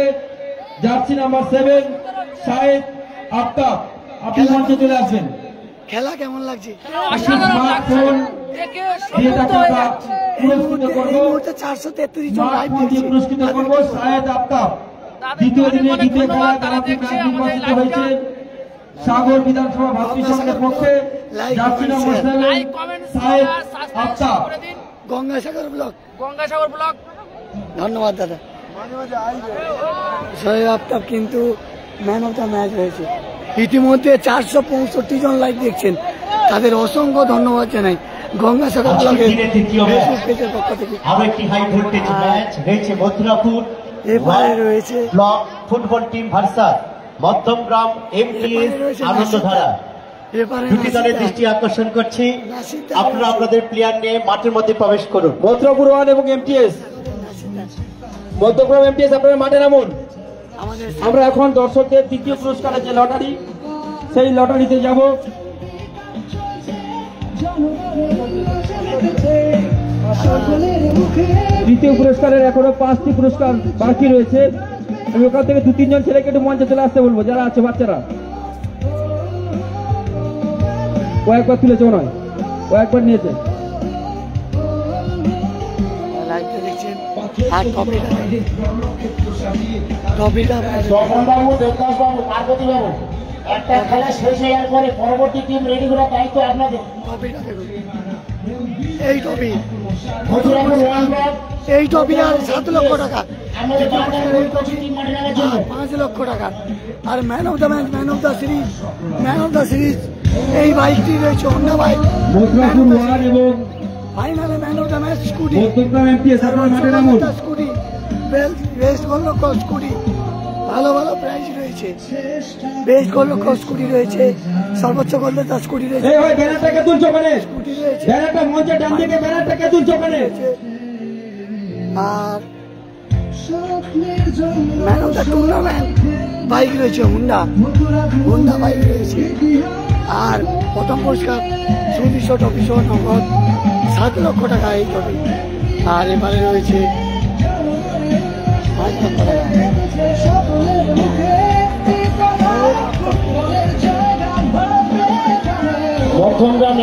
জার্সি নাম্বার 7 সাহেদ আফতাব, আপনি মঞ্চে চলে আসবেন। খেলা কেমন লাগছে? স্মার্টফোন দিয়ে তাকে আমরা পুরস্কৃত এই করবো। মুহূর্তে 433 জন লাইভ স্মার্টফোন দিয়ে পুরস্কৃত করবো সাহেদ আফতাব। দ্বিতীয় দিনে দ্বিতীয় খেলায় তারা নির্বাচিত হয়েছে সাগর বিধানসভা ভাতৃসংঘের পক্ষে jersey number 7 Sahed Aftab. Gangasagar block Gangasagar block. ধন্যবাদ দাদা। সাহেব আফতাব কিন্তু ম্যান অফ দ্য ম্যাচ হয়েছে। ইতিমধ্যে 465 জন লাইভ দেখছেন, তাদের অসংখ্য ধন্যবাদ জানাই গঙ্গাসাগর ব্লকের ফেসবুক পেজের পক্ষ থেকে। আরো একটি হাই ভোল্টেজ ম্যাচ হয়েছে মথুরাপুর এবারে রয়েছে block football team versus Madhyamgram MTS Anandadhara. এবারে দুটি দলের নাসির দৃষ্টি আকর্ষণ করছি, নাসির আপনারা আপনাদের প্লেয়ার নিয়ে মাঠের মধ্যে প্রবেশ করুন। মথুরাপুর 1 এবং এমটিএস, নাসির মধ্যগ্রাম এমটিএস আপনারা মাঠে নামুন। আমাদের আমরা এখন দর্শকদের তৃতীয় পুরস্কারের যে লটারি, সেই লটারিতে যাব। তৃতীয় পুরস্কারের এখনো 5টি পুরস্কার বাকি রয়েছে। আমি ওখান থেকে 2-3 জন ছেলেকে একটু মঞ্চে চলে আসতে বলবো, যারা আছে বাচ্চারা। কয়েকবার তুলেছে মনে হয়, কয়েকবার নিয়েছে। লাইভটা দেখছেন আর টপিটা বাবু, দেবদাস বাবু, পার্বতী বাবু, একটা খেলা শেষ হয়ে যাওয়ার পরে পরবর্তী টিম রেডি করার দায়িত্ব আপনাদের। টপিটা দেখুন, এই টপি মথুরাপুর 1 ব্লক এই টপি আর 7 লক্ষ টাকা, আমাদের এই টিম মাঠে নামার জন্য 5 লক্ষ টাকা। আর man of the match, man of the series, man of the series এই বাইকটি রয়েছে হোন্ডা বাইক। মথুরাপুর 1 এবং ফাইনালে man of the match scooty, Madhyamgram MTS আপনারা মাঠে নামুন। স্কুটি বেস্ট গোল লক্ষ স্কুটি, ভালো ভালো প্রাইজ রয়েছে। বেস্ট গোল লক্ষ স্কুটি রয়েছে, সর্বোচ্চ গোলদাতা স্কুটি রয়েছে, এই ভাই ব্যানারটাকে তুলছো ওখানে, স্কুটি রয়েছে। ব্যানারটা মঞ্চে ডান দিকে ব্যানারটাকে তুলছো ওখানে। আর man of the tournament bike রয়েছে হোন্ডা বাইক রয়েছে। আর প্রথম পুরস্কার সুদৃশ্য টপি সহ নগদ 7 লক্ষ টাকা এই টপি। আর এবারে রয়েছে 5 লক্ষ টাকা। মধ্যমগ্রাম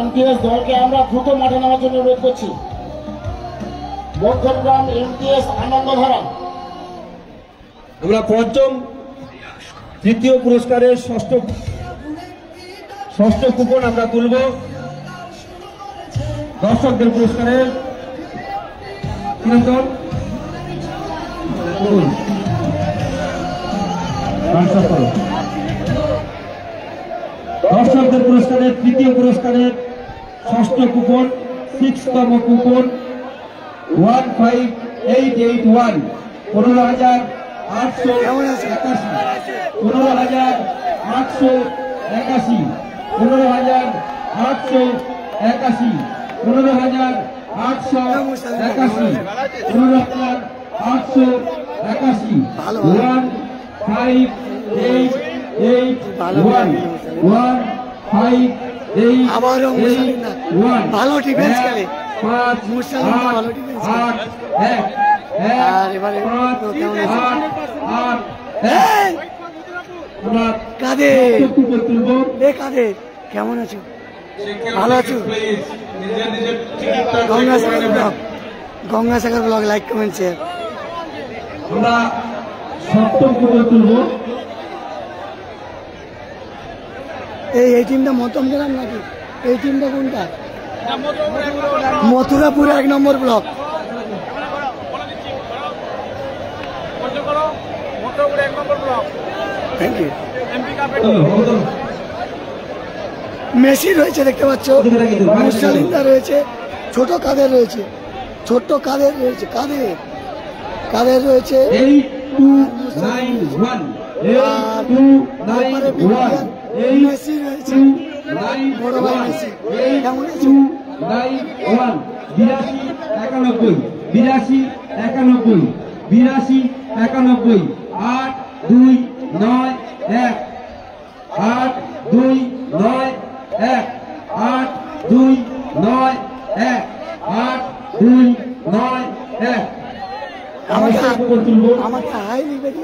এমটিএস দলকে আমরা দ্রুত মাঠে নামার জন্য অনুরোধ করছি। মধ্যমগ্রাম এমটিএস আনন্দধারা। আমরা পঞ্চম তৃতীয় পুরস্কারের ষষ্ঠ কুপন আমরা তুলব। দর্শকদের পুরস্কারের দর্শকদের পুরস্কারের তৃতীয় পুরস্কারের ষষ্ঠ কুপন, 6তম কুপন 15881, 15,881, 15,881, 15,881, 15,881, 15,881, 15,881, আবারও মুসালিন্দা ভালো ডিফেন্স খেলে, মুসালিন্দা ভালো ডিফেন্স খেলে। আর এবারে কেমন আছে কাদের, এ কাদের কেমন আছো? ভালো আছো? Gangasagar blog like comment share. আমরা সপ্তম কুপন তুলব। এই টিমটা মতমগ্রাম নাকি? এই টিমটা কোনটা? মথুরাপুর 1 নম্বর ব্লক। Thank you. মেসি রয়েছে দেখতে পাচ্ছ, মুসালিন্দা রয়েছে, ছোট কাদের রয়েছে, ছোট্ট কাদের রয়েছে, কাদের রয়েছে, মেসি রয়েছে, বড় ভাই মেসি। কেমন আছো? 82 91 82 91 82 91 8 2 9 1 8 2 9 1 8 2 9 1 8 2 9 1 আমাকে হাই লিখবে কি?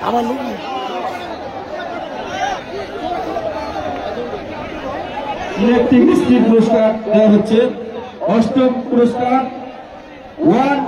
আবার লিখবে ইলেকট্রিক স্টিল পুরস্কার দেওয়া হচ্ছে। অষ্টম পুরস্কার 1